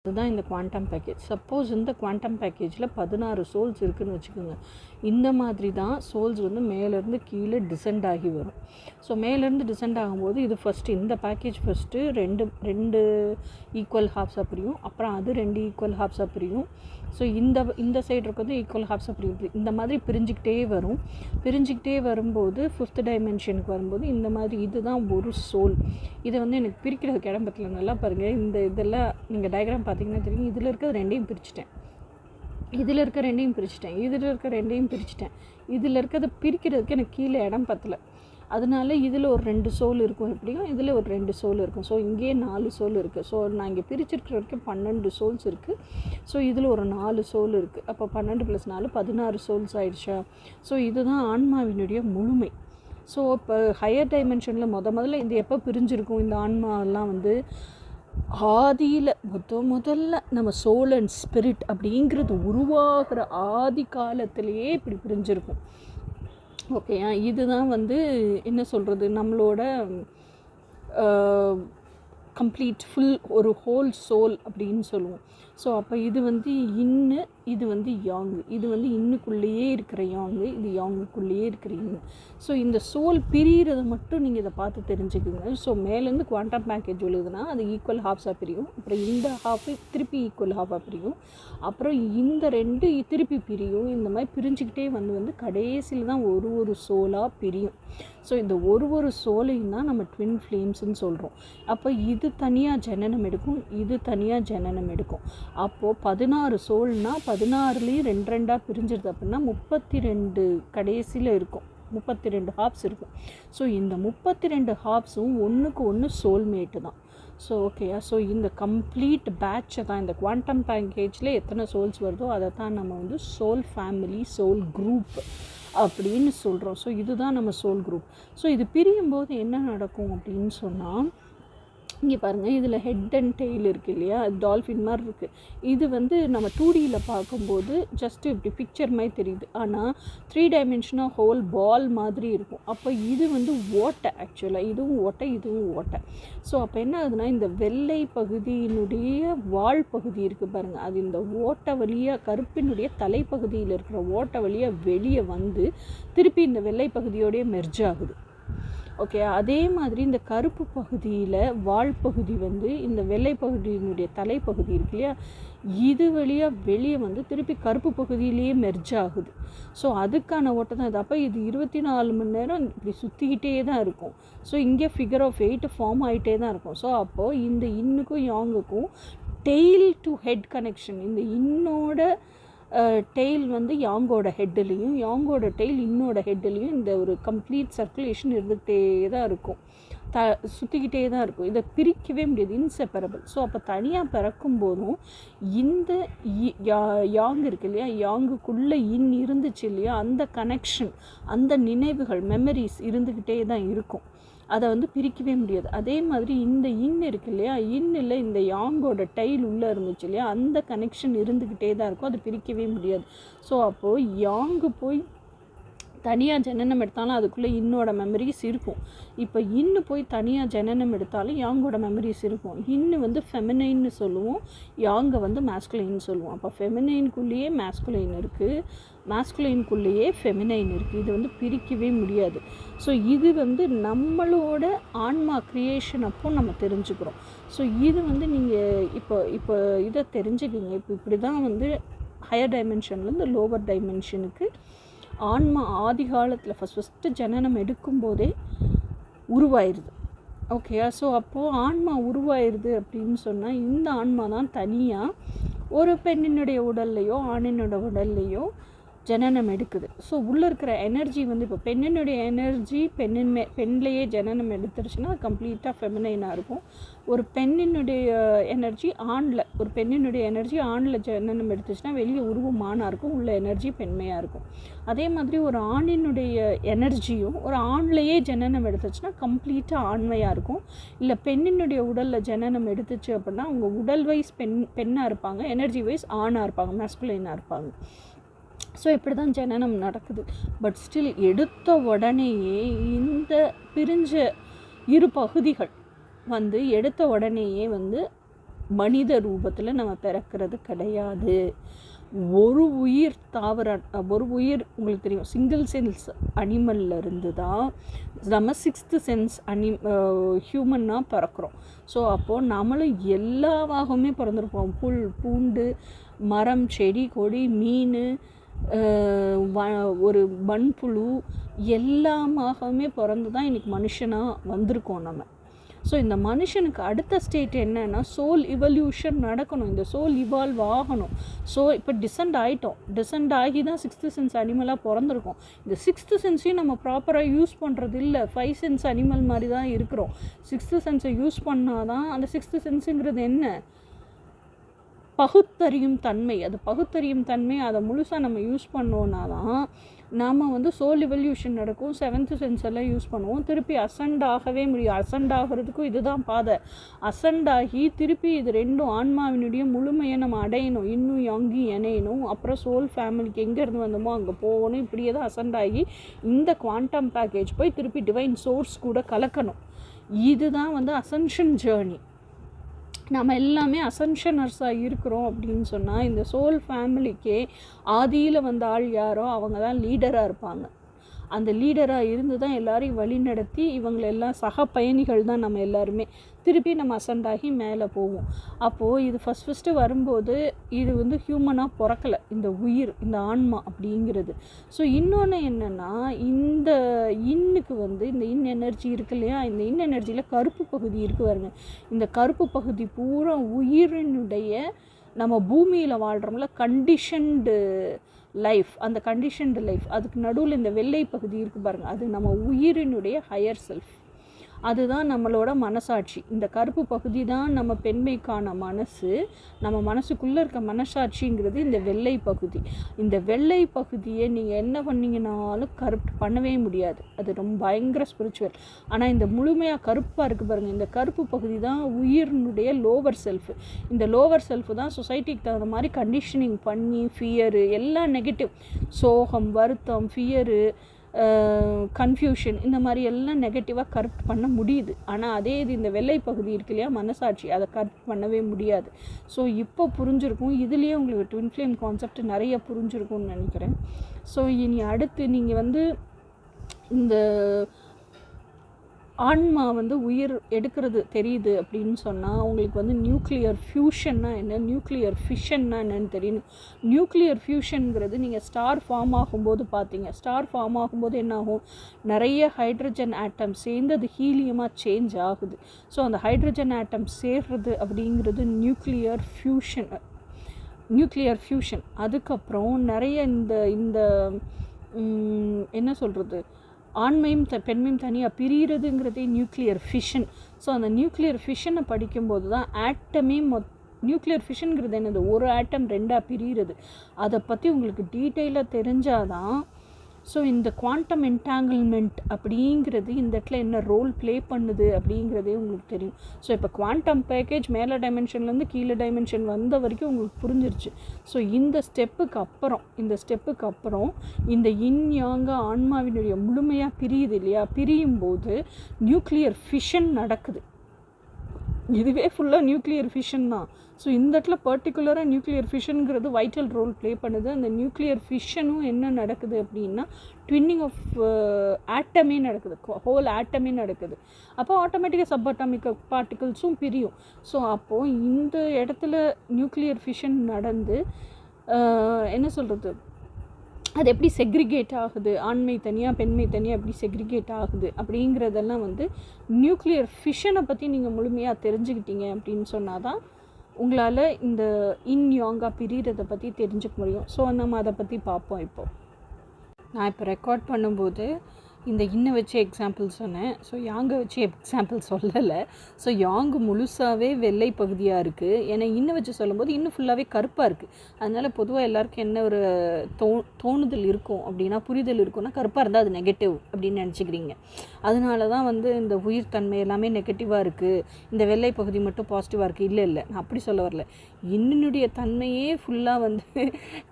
அதுதான் இந்த quantum package. Suppose இந்த குவாண்டம் பேக்கேஜில் 16 சோல்ஸ் இருக்குதுன்னு வச்சுக்கோங்க. இந்த மாதிரி தான் சோல்ஸ் வந்து மேலேருந்து கீழே டிசெண்ட் ஆகி வரும். ஸோ மேலேருந்து டிசெண்ட் ஆகும்போது இது ஃபஸ்ட்டு இந்த பேக்கேஜ் ஃபஸ்ட்டு ரெண்டு ஈக்குவல் ஹாஃப்ஸாக பிரியும். அப்புறம் அது 2 ஈக்குவல் ஹாஃப்ஸாக பிரியும். ஸோ இந்த சைடு இருக்கிறது ஈக்குவல் ஹாஃப்ஸாக பிரியும். இந்த மாதிரி பிரிஞ்சிக்கிட்டே வரும்போது 5th டைமென்ஷனுக்கு வரும்போது இந்த மாதிரி இதுதான் ஒரு சோல். இதை வந்து எனக்கு பிரிக்கிறதுக்கு இடம் பத்தல. நல்லா பாருங்கள், இதெல்லாம் நீங்கள் டயக்ராம் பார்த்தீங்கன்னா தெரியும். இதில் இருக்கிறது ரெண்டையும் பிரிச்சுட்டேன், இதில் இருக்கிறத பிரிக்கிறதுக்கு எனக்கு கீழே இடம் பத்தலை. அதனால இதில் ஒரு 2 சோல் இருக்கும், எப்படியும் இதில் ஒரு 2 சோல் இருக்கும். ஸோ இங்கேயே 4 சோல் இருக்குது. ஸோ நான் இங்கே பிரிச்சிருக்கிற வரைக்கும் 12 சோல்ஸ் இருக்குது. ஸோ இதில் ஒரு 4 சோல் இருக்குது. அப்போ 12 + 4 16 சோல்ஸ் ஆயிடுச்சா? ஸோ இதுதான் ஆன்மாவினுடைய முழுமை. ஸோ இப்போ ஹையர் டைமென்ஷனில் முதல்ல இது எப்போ பிரிஞ்சிருக்கும்? இந்த ஆன்மாவெல்லாம் வந்து ஆதியில் முதல்ல நம்ம சோல் அண்ட் ஸ்பிரிட் அப்படிங்கிறது உருவாகிற ஆதி காலத்திலேயே இப்படி பிரிஞ்சிருக்கும். ஓகேயா? இதுதான் வந்து என்ன சொல்கிறது, நம்மளோட கம்ப்ளீட் ஃபுல் ஒரு ஹோல் சோல் அப்படின்னு சொல்லுவோம். ஸோ அப்போ இது வந்து இது வந்து யாங்கு, இது வந்து இன்னுக்குள்ளேயே இருக்கிற யாங்கு, இது யாங்குக்குள்ளேயே இருக்கிற இன்னு. ஸோ இந்த சோல் பிரிகிறத மட்டும் நீங்கள் இதை பார்த்து தெரிஞ்சுக்குங்க. ஸோ மேலேருந்து குவாண்டம் பேக்கேஜ் எழுதுனா அது ஈக்குவல் ஹாஃப்ஸாக பிரியும். அப்புறம் இந்த ஹாஃபு திருப்பி ஈக்குவல் ஹாஃபாக பிரியும். அப்புறம் இந்த 2 திருப்பி பிரியும். இந்த மாதிரி பிரிஞ்சுக்கிட்டே வந்து கடைசியில் தான் ஒரு சோலாக பிரியும். ஸோ இந்த ஒரு சோலையும் தான் நம்ம ட்வின் ஃப்ளேம்ஸ்ன்னு சொல்கிறோம். அப்போ இது தனியாக ஜனனம் எடுக்கும், இது தனியாக ஜனனம் எடுக்கும். அப்போது 16 சோல்னால் 16லேயும் 2 பிரிஞ்சிருது. அப்படின்னா 32 கடைசியில் இருக்கும், 32 ஹாப்ஸ் இருக்கும். ஸோ இந்த 32 ஹாப்ஸும் ஒன்றுக்கு ஒன்று சோல்மேட்டு தான். ஸோ ஓகேயா? ஸோ இந்த கம்ப்ளீட் பேட்சை தான் இந்த குவாண்டம் பேக்கேஜில் எத்தனை சோல்ஸ் வருதோ அதை தான் நம்ம வந்து சோல் ஃபேமிலி, சோல் குரூப் அப்படின்னு சொல்கிறோம். ஸோ இதுதான் நம்ம சோல் குரூப். ஸோ இது பிரியும் போது என்ன நடக்கும் அப்படின்னு சொன்னால், இங்கே பாருங்கள், இதில் ஹெட் அண்ட் டெய்ல் இருக்குது இல்லையா, டால்ஃபின் மாதிரி இருக்குது. இது வந்து நம்ம 2Dயில் பார்க்கும்போது ஜஸ்ட்டு இப்படி பிக்சர் மாதிரி தெரியுது. ஆனால் 3 டைமென்ஷனாக ஹோல் பால் மாதிரி இருக்கும். அப்போ இது வந்து ஓட்டை, ஆக்சுவலாக இதுவும் ஓட்டை. ஸோ அப்போ என்ன ஆகுதுன்னா, இந்த வெள்ளை பகுதியினுடைய வால் பகுதி இருக்குது பாருங்கள், அது இந்த ஓட்டை வழியாக கருப்பினுடைய தலைப்பகுதியில் இருக்கிற ஓட்டை வழியாக வெளியே வந்து திருப்பி இந்த வெள்ளை பகுதியோடைய மெர்ஜ் ஆகுது. ஓகே, அதே மாதிரி இந்த கருப்பு பகுதியில் வால் பகுதி வந்து இந்த வெள்ளை பகுதியினுடைய தலைப்பகுதி இருக்கு இல்லையா, இது வழியாக வெளியே வந்து திருப்பி கருப்பு பகுதியிலேயே மெர்ஜ் ஆகுது. ஸோ அதுக்கான ஓட்டம் தான் இது. அப்போ இது 24 மணி நேரம் இப்படி சுற்றிக்கிட்டே தான் இருக்கும். ஸோ இங்கே ஃபிகர் ஆஃப் 8 ஃபார்ம் ஆகிட்டே தான் இருக்கும். ஸோ அப்போது இந்த இன்னுக்கும் யாங்குக்கும் டெய்ல் டு ஹெட் கனெக்ஷன், இந்த இன்னோட டெய்ல் வந்து யாங்கோட ஹெட்டுலேயும் யாங்கோட டெய்ல் இன்னோட ஹெட்டுலேயும் இந்த ஒரு கம்ப்ளீட் சர்க்குலேஷன் இருந்துகிட்டே தான் இருக்கும், சுற்றிக்கிட்டே தான் இருக்கும். இதை பிரிக்கவே முடியாது, இன்செப்பரபிள். ஸோ அப்போ தனியாக பிறக்கும் போதும் இந்த யாங் இருக்கு இல்லையா, யாங்குக்குள்ளே இருந்துச்சு இல்லையா, அந்த கனெக்ஷன், அந்த நினைவுகள், மெமரிஸ் இருந்துக்கிட்டே தான் இருக்கும். அதை வந்து பிரிக்கவே முடியாது. அதே மாதிரி இந்த இருக்கு இல்லையா, இன்னில் இந்த யாங்கோட டைல் உள்ளே இருந்துச்சு இல்லையா, அந்த கனெக்ஷன் இருந்துக்கிட்டே தான் இருக்கும், அது பிரிக்கவே முடியாது. ஸோ அப்போது யாங்கு போய் தனியாக ஜனனம் எடுத்தாலும் அதுக்குள்ளே இன்னோட மெமரிஸ் இருக்கும். இப்போ இன்னு போய் தனியாக ஜனனம் எடுத்தாலும் யாங்கோட மெமரிஸ் இருக்கும். இன்னு வந்து ஃபெமினைன்னு சொல்லுவோம், யாங்கை வந்து மேஸ்குலைன்னு சொல்லுவோம். அப்போ ஃபெமினைனுக்குள்ளேயே மேஸ்குலைன் இருக்குது, மேஸ்குலைனுக்குள்ளேயே ஃபெமினைன் இருக்குது. இது வந்து பிரிக்கவே முடியாது. ஸோ இது வந்து நம்மளோட ஆன்மா க்ரியேஷன் அப்போ நம்ம தெரிஞ்சுக்கிறோம். ஸோ இது வந்து நீங்கள் இப்போ இதை தெரிஞ்சுக்கிங்க. இப்படி தான் வந்து ஹையர் டைமென்ஷன்லேருந்து லோவர் டைமென்ஷனுக்கு ஆன்மா ஆதி காலத்தில் ஃபஸ்ட்டு ஜனனம் எடுக்கும்போதே உருவாயிருது. ஓகேயா? ஸோ அப்போது ஆன்மா உருவாயிருது அப்படின்னு சொன்னால் இந்த ஆன்மா தான் தனியாக ஒரு பெண்ணினுடைய உடல்லையோ ஆணினோட உடல்லையோ ஜனனம் எடுக்குது. ஸோ உள்ளே இருக்கிற எனர்ஜி வந்து இப்போ பெண்ணினுடைய எனர்ஜி பெண்ணிலேயே ஜனனம் எடுத்துருச்சுன்னா கம்ப்ளீட்டாக ஃபெமினைனாக இருக்கும். ஒரு பெண்ணினுடைய எனர்ஜி ஆணில் ஜனனம் எடுத்துச்சுன்னா வெளியே உருவம் ஆணாக இருக்கும், உள்ள எனர்ஜி பெண்மையாக இருக்கும். அதே மாதிரி ஒரு ஆணினுடைய எனர்ஜியும் ஒரு ஆண்லேயே ஜனனம் எடுத்துச்சுன்னா கம்ப்ளீட்டாக ஆண்மையாக இருக்கும். இல்லை பெண்ணினுடைய உடலில் ஜனனம் எடுத்துச்சு அப்படின்னா அவங்க உடல் வைஸ் பெண்ணாக இருப்பாங்க, எனர்ஜி வைஸ் ஆணாக இருப்பாங்க, மேஸ்குலைனாக இருப்பாங்க. ஸோ இப்படி தான் ஜனனம் நடக்குது. பட் ஸ்டில் எடுத்த உடனேயே இந்த பிரிஞ்ச இரு பகுதிகள் வந்து எடுத்த உடனேயே வந்து மனித ரூபத்தில் நம்ம பிறக்கிறது கிடையாது. ஒரு உயிர் உங்களுக்கு தெரியும் சிங்கிள் சென்ஸ் அனிமல்ல இருந்து தான் நம்ம 6th சென்ஸ் ஹியூமன்னாக பிறக்கிறோம். ஸோ அப்போது நம்மளும் எல்லாவாகவுமே பிறந்திருப்போம். புல், பூண்டு, மரம், செடி, கொடி, மீன், ஒரு மண்புழு எல்லாமாகவுமே பிறந்து தான் இன்றைக்கி மனுஷனாக வந்திருக்கோம் நம்ம. ஸோ இந்த மனுஷனுக்கு அடுத்த ஸ்டேட் என்னென்னா சோல் இவல்யூஷன் நடக்கணும். இந்த சோல் இவால்வ் ஆகணும். ஸோ இப்போ டிசெண்ட் ஆகி தான் 6th சென்ஸ் அனிமலாக பிறந்திருக்கோம். இந்த 6th சென்ஸையும் நம்ம ப்ராப்பராக யூஸ் பண்ணுறது இல்லை. 5 சென்ஸ் அனிமல் மாதிரி தான் இருக்கிறோம். 6th சென்ஸை யூஸ் பண்ணால் தான் அந்த 6th சென்ஸுங்கிறது என்ன, பகுத்தறியும் தன்மை. அது பகுத்தறியும் தன்மை அதை முழுசாக நம்ம யூஸ் பண்ணோன்னா தான் நாம் வந்து சோல் இவல்யூஷன் நடக்கும். 7th சென்ஸ் எல்லாம் யூஸ் பண்ணுவோம். திருப்பி அசண்ட் ஆகவே முடியும். அசண்ட் ஆகிறதுக்கும் இதுதான் பாதை. அசண்ட் ஆகி திருப்பி இது ரெண்டும் ஆன்மாவினுடைய முழுமையை நம்ம அடையணும். இன்னும் யங்கி இணையணும். அப்புறம் சோல் ஃபேமிலிக்கு எங்கேருந்து வந்தோமோ அங்கே போகணும். இப்படியே தான் அசண்ட் ஆகி இந்த குவாண்டம் பேக்கேஜ் போய் திருப்பி டிவைன் சோர்ஸ் கூட கலக்கணும். இதுதான் வந்து அசென்ஷன் ஜேர்னி. நம்ம எல்லாமே அசென்ஷனர்ஸாக இருக்கிறோம் அப்படின்னு சொன்னால் இந்த சோல் ஃபேமிலிக்கே ஆதியில் வந்த ஆள் யாரோ அவங்க தான் லீடராக இருப்பாங்க. அந்த லீடராக இருந்து தான் எல்லாரையும் வழி நடத்தி இவங்களெல்லாம் சக பயணிகள் தான் நம்ம எல்லாருமே. திருப்பி நம்ம அசண்டாகி மேலே போவோம். அப்போது இது ஃபஸ்ட்டு வரும்போது இது வந்து ஹியூமனாக பிறக்கலை, இந்த உயிர், இந்த ஆன்மா அப்படிங்கிறது. ஸோ இன்னொன்று என்னென்னா இந்த இன்னுக்கு வந்து இந்த எனர்ஜி இருக்கு இல்லையா, இந்த எனர்ஜியில் கருப்பு பகுதி இருக்கு பாருங்க. இந்த கருப்பு பகுதி பூரா உயிரினுடைய நம்ம பூமியில் வாழ்கிறோம்ல கண்டிஷன்டு லைஃப், அந்த கண்டிஷன்டு லைஃப், அதுக்கு நடுவில் இந்த வெள்ளை பகுதி இருக்குது பாருங்கள், அது நம்ம உயிரினுடைய ஹையர் செல்ஃப். அதுதான் நம்மளோட மனசாட்சி. இந்த கருப்பு பகுதி தான் நம்ம பெண்மைக்கான மனசு. நம்ம மனசுக்குள்ளே இருக்க மனசாட்சிங்கிறது இந்த வெள்ளை பகுதி. இந்த வெள்ளை பகுதியை நீங்கள் என்ன பண்ணிங்கனாலும் கருப்பு பண்ணவே முடியாது. அது ரொம்ப பயங்கர ஸ்பிரிச்சுவல். ஆனால் இந்த முழுமையாக கருப்பாக இருக்குது பாருங்கள், இந்த கருப்பு பகுதி தான் உயிரினுடைய லோவர் செல்ஃபு. இந்த லோவர் செல்ஃபு தான் சொசைட்டிக்கு தகுந்த மாதிரி கண்டிஷனிங் பண்ணி ஃபியரு, எல்லாம் நெகட்டிவ், சோகம், வருத்தம், ஃபியரு, கன்ஃபியூஷன், இந்த மாதிரி எல்லாம் நெகட்டிவாக கரெக்ட் பண்ண முடியுது. ஆனால் அதே இது இந்த வெள்ளை பகுதி இருக்கு இல்லையா மனசாட்சி, அதை கரெக்ட் பண்ணவே முடியாது. ஸோ இப்போ புரிஞ்சிருக்கும். இதுலேயே உங்களுக்கு ட்வின் ஃப்ளேம் கான்செப்ட் நிறைய புரிஞ்சிருக்கும்னு நினைக்கிறேன். ஸோ இனி அடுத்து நீங்கள் வந்து இந்த ஆன்மா வந்து உயிர் எடுக்கிறது தெரியுது அப்படின்னு சொன்னால் உங்களுக்கு வந்து நியூக்ளியர் ஃபியூஷன்னா என்ன, நியூக்ளியர் ஃபிஷன்னா என்னன்னு தெரியணும். நியூக்ளியர் ஃபியூஷனுங்கிறது நீங்கள் ஸ்டார் ஃபார்ம் ஆகும்போது பார்த்தீங்க. ஸ்டார் ஃபார்ம் ஆகும்போது என்ன ஆகும், நிறைய ஹைட்ரஜன் ஆட்டம் சேர்ந்து அது ஹீலியமாக சேஞ்ச் ஆகுது. ஸோ அந்த ஹைட்ரஜன் ஆட்டம் சேர்றது அப்படிங்கிறது நியூக்ளியர் ஃபியூஷன். அதுக்கப்புறம் நிறைய இந்த என்ன சொல்கிறது, ஆண்மையும் பெண்மையும் தனியாக பிரிகிறதுங்கிறதே நியூக்ளியர் ஃபிஷன். ஸோ அந்த நியூக்ளியர் ஃபிஷனை படிக்கும்போது தான் ஆட்டமே நியூக்ளியர் ஃபிஷனுங்கிறது என்னது, ஒரு ஆட்டம் ரெண்டாக பிரிகிறது. அதை பற்றி உங்களுக்கு டீட்டெயிலாக தெரிஞ்சாதான் ஸோ இந்த குவாண்டம் என்டாங்கிள்மெண்ட் அப்படிங்கிறது இந்த இடத்துல என்ன ரோல் ப்ளே பண்ணுது அப்படிங்கிறதே உங்களுக்கு தெரியும். ஸோ இப்போ குவாண்டம் பேக்கேஜ் மேலே டைமென்ஷன்லேருந்து கீழே டைமென்ஷன் வந்த வரைக்கும் உங்களுக்கு புரிஞ்சிருச்சு. ஸோ இந்த ஸ்டெப்புக்கு அப்புறம் இந்த இன்யாங்க ஆன்மாவினுடைய முழுமையாக பிரியுது இல்லையா, பிரியும் போது நியூக்ளியர் ஃபிஷன் நடக்குது. இதுவே ஃபுல்லாக நியூக்ளியர் ஃபிஷன் தான். ஸோ இந்த இடத்துல பர்டிகுலராக நியூக்ளியர் ஃபிஷனுங்கிறது வைட்டல் ரோல் ப்ளே பண்ணுது. அந்த நியூக்ளியர் ஃபிஷனும் என்ன நடக்குது அப்படின்னா ட்வின்னிங் ஆஃப் ஆட்டமே நடக்குது, ஹோல் ஆட்டமே நடக்குது. அப்போ ஆட்டோமேட்டிக்காக சப் அட்டாமிக் பார்ட்டிகல்ஸும் பிரியும். ஸோ அப்போது இந்த இடத்துல நியூக்ளியர் ஃபிஷன் நடந்து என்ன சொல்கிறது, அது எப்படி செக்ரிகேட் ஆகுது, ஆண்மை தனியாக பெண்மை தனியாக எப்படி செக்ரிகேட் ஆகுது அப்படிங்கிறதெல்லாம் வந்து நியூக்ளியர் ஃபிஷனை பற்றி நீங்கள் முழுமையாக தெரிஞ்சுக்கிட்டீங்க அப்படின்னு சொன்னால் தான் உங்களால் இந்த யாங்கா பிரிகிறதை பற்றி தெரிஞ்சுக்க முடியும். ஸோ நம்ம அதை பற்றி பார்ப்போம். இப்போது நான் இப்போ ரெக்கார்ட் பண்ணும்போது இந்த இன்னை வச்சு எக்ஸாம்பிள் சொன்னேன். ஸோ யாங்கை வச்சு எக்ஸாம்பிள் சொல்லலை. ஸோ யாங்கு முழுசாகவே வெள்ளை பகுதியாக இருக்குது. ஏன்னா இன்னை வச்சு சொல்லும்போது இன்னும் ஃபுல்லாகவே கருப்பாக இருக்குது. அதனால் பொதுவாக எல்லாருக்கும் என்ன ஒரு தோணுதல் இருக்கும் அப்படின்னா, புரிதல் இருக்குன்னா கருப்பாக இருந்தால் அது நெகட்டிவ் அப்படின்னு நினச்சிக்கிறீங்க. அதனால தான் வந்து இந்த உயிர் தன்மை எல்லாமே நெகட்டிவாக இருக்குது, இந்த வெள்ளை பகுதி மட்டும் பாசிட்டிவாக இருக்குது. இல்லை நான் அப்படி சொல்ல வரல. இன்னினுடைய தன்மையே ஃபுல்லாக வந்து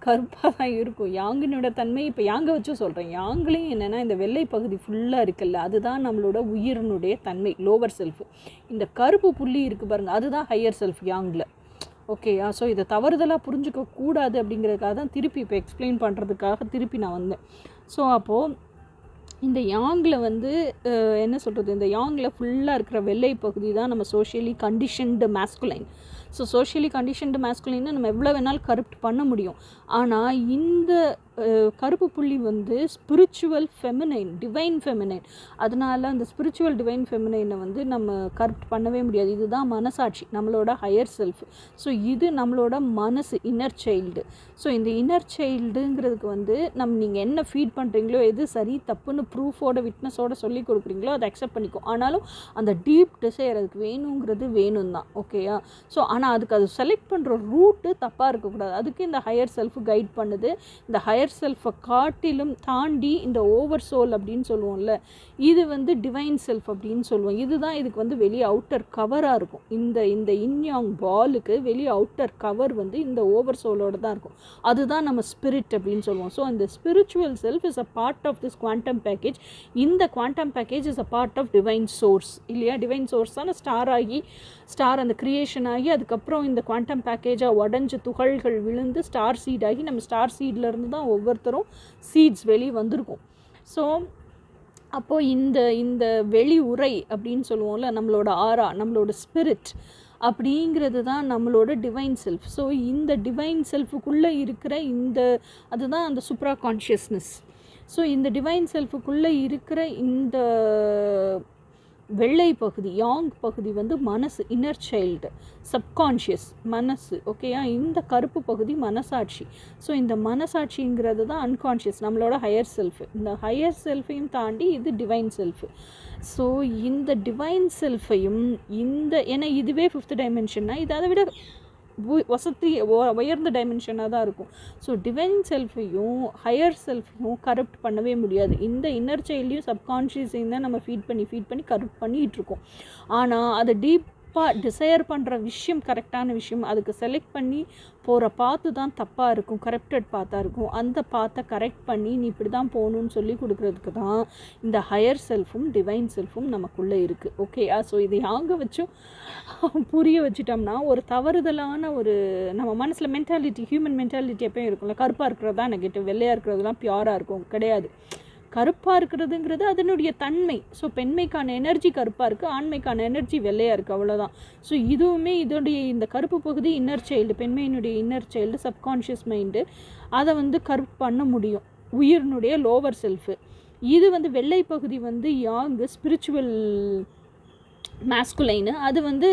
கருப்பாக தான் இருக்கும். யாங்கினோட தன்மை இப்போ யாங்கை வச்சு சொல்கிறேன். யாங்கிலையும் என்னென்னா இந்த வெள்ளை பகுதி ஃபுல்லாக இருக்குல்ல, அதுதான் நம்மளோட உயிரினுடைய தன்மை, லோவர் செல்ஃப். இந்த கருப்பு புள்ளி இருக்குது பாருங்கள், அதுதான் ஹையர் செல்ஃப் யாங்கில். ஓகேயா? ஸோ இதை தவறுதலாக புரிஞ்சிக்க கூடாது அப்படிங்கிறதுக்காக தான் திருப்பி இப்போ எக்ஸ்பிளைன் பண்ணுறதுக்காக திருப்பி நான் வந்தேன். ஸோ அப்போது இந்த யாங்கில் வந்து என்ன சொல்கிறது, இந்த யாங்கில் ஃபுல்லாக இருக்கிற வெள்ளை பகுதி தான் நம்ம socially conditioned masculine. So socially conditioned மேஸ்குலைனை நம்ம எவ்வளோ வேணாலும் கரப்ட் பண்ண முடியும். ஆனால் இந்த கருப்பு புள்ளி வந்து ஸ்பிரிச்சுவல் ஃபெமினைன், டிவைன் ஃபெமினைன். அதனால் அந்த ஸ்பிரிச்சுவல் டிவைன் ஃபெமினைனை வந்து நம்ம கரப்ட் பண்ணவே முடியாது. இதுதான் மனசாட்சி, நம்மளோட ஹையர் செல்ஃப். ஸோ இது நம்மளோட மனசு, இன்னர் சைல்டு. ஸோ இந்த இன்னர் சைல்டுங்கிறதுக்கு வந்து நீங்கள் என்ன ஃபீட் பண்ணுறீங்களோ, எது சரி தப்புன்னு ப்ரூஃபோட விட்னஸோட சொல்லி கொடுக்குறீங்களோ அதை அக்செப்ட் பண்ணிக்கும். ஆனாலும் அந்த டீப் டிசைர் அதுக்கு வேணுங்கிறது வேணும் தான். ஓகேயா? ஸோ ஆனால் அதுக்கு அது செலக்ட் பண்ணுற ரூட்டு தப்பாக இருக்கக்கூடாது. அதுக்கு இந்த ஹையர் செல்ஃப் கைட் பண்ணுது. இந்த ஹையர் செல்ஃபை காட்டிலும் தாண்டி இந்த ஓவர் சோல் அப்படின்னு சொல்லுவோம்ல, இது வந்து டிவைன் செல்ஃப் அப்படின்னு சொல்லுவோம். இதுதான் இதுக்கு வந்து வெளியே அவுட்டர் கவராக இருக்கும். இந்த இன்யாங் பாலுக்கு வெளியே அவுட்டர் கவர் வந்து இந்த ஓவர் சோலோட தான் இருக்கும். அதுதான் நம்ம ஸ்பிரிட் அப்படின்னு சொல்லுவோம். ஸோ அந்த spiritual self is a part of this quantum package. இந்த quantum package is a part of divine source இல்லையா? டிவைன் சோர்ஸ் தான் ஸ்டார் அந்த கிரியேஷன் ஆகி அதுக்கப்புறம் இந்த குவாண்டம் பேக்கேஜாக உடஞ்சி துகள்கள் விழுந்து ஸ்டார் சீட் ஆகி நம்ம ஸ்டார் சீட்லேருந்து தான் ஒவ்வொருத்தரும் சீட்ஸ் வெளியே வந்திருக்கும். ஸோ அப்போது இந்த வெளி உரை அப்படின்னு சொல்லுவோம்ல, நம்மளோட ஆரா, நம்மளோட ஸ்பிரிட் அப்படிங்கிறது தான் நம்மளோட டிவைன் செல்ஃப். ஸோ இந்த டிவைன் செல்ஃபுக்குள்ளே இருக்கிற அதுதான் அந்த சூப்ரா கான்ஷியஸ்னஸ். ஸோ இந்த டிவைன் செல்ஃபுக்குள்ளே இருக்கிற இந்த வெள்ளை பகுதி, யாங் பகுதி வந்து மனசு, இன்னர் சைல்டு, சப்கான்ஷியஸ் மனசு. ஓகேயா? இந்த கருப்பு பகுதி மனசாட்சி. ஸோ இந்த மனசாட்சிங்கிறது தான் அன்கான்ஷியஸ், நம்மளோட ஹையர் செல்ஃபு. இந்த ஹையர் செல்ஃபையும் தாண்டி இது டிவைன் செல்ஃபு. ஸோ இந்த டிவைன் செல்ஃபையும் ஏன்னா இதுவே 5th டைமென்ஷன்னா இது அதை விட உயர்ந்த டைமென்ஷனாக தான் இருக்கும். ஸோ டிவைன் செல்ஃபையும் ஹையர் செல்ஃபையும் கரப்ட் பண்ணவே முடியாது. இந்த இன்னர் சைல்டையும் சப்கான்ஷியஸையும் தான் நம்ம ஃபீட் பண்ணி கரப்ட் பண்ணிகிட்ருக்கோம். ஆனால் அதை டீப்பாக டிசையர் பண்ணுற விஷயம் கரெக்டான விஷயம், அதுக்கு செலக்ட் பண்ணி போகிற பாத்து தான் தப்பாக இருக்கும், கரெக்டட் பாத்தாக இருக்கும். அந்த பாத்தை கரெக்ட் பண்ணி நீ இப்படி தான் போகணுன்னு சொல்லி கொடுக்குறதுக்கு தான் இந்த ஹையர் செல்ஃபும் டிவைன் செல்ஃபும் நமக்குள்ளே இருக்குது. ஓகேயா? ஸோ இது யாங்க வச்சும் புரிய வச்சுட்டோம்னா ஒரு தவறுதலான நம்ம மனசில் மென்டாலிட்டி, ஹியூமன் மென்டாலிட்டி எப்பயும் இருக்கும்ல, கருப்பாக இருக்கிறது தான் நெகட்டிவ், வெள்ளையாக இருக்கிறதுலாம் பியூராக இருக்கும். கிடையாது. கருப்பாக இருக்கிறதுங்கிறது அதனுடைய தன்மை. ஸோ பெண்மைக்கான எனர்ஜி கருப்பாக இருக்குது, ஆண்மைக்கான எனர்ஜி வெள்ளையாக இருக்குது, அவ்வளோதான். ஸோ இதுவுமே இதோடைய இந்த கருப்பு பகுதி இன்னர் சைல்டு, பெண்மையினுடைய இன்னர் சைல்டு, சப்கான்ஷியஸ் மைண்டு, அதை வந்து கருப்பு பண்ண முடியும். உயிரினுடைய லோவர் செல்ஃபு. இது வந்து வெள்ளை பகுதி வந்து யாங்கு, ஸ்பிரிச்சுவல் மேஸ்குலைனு, அது வந்து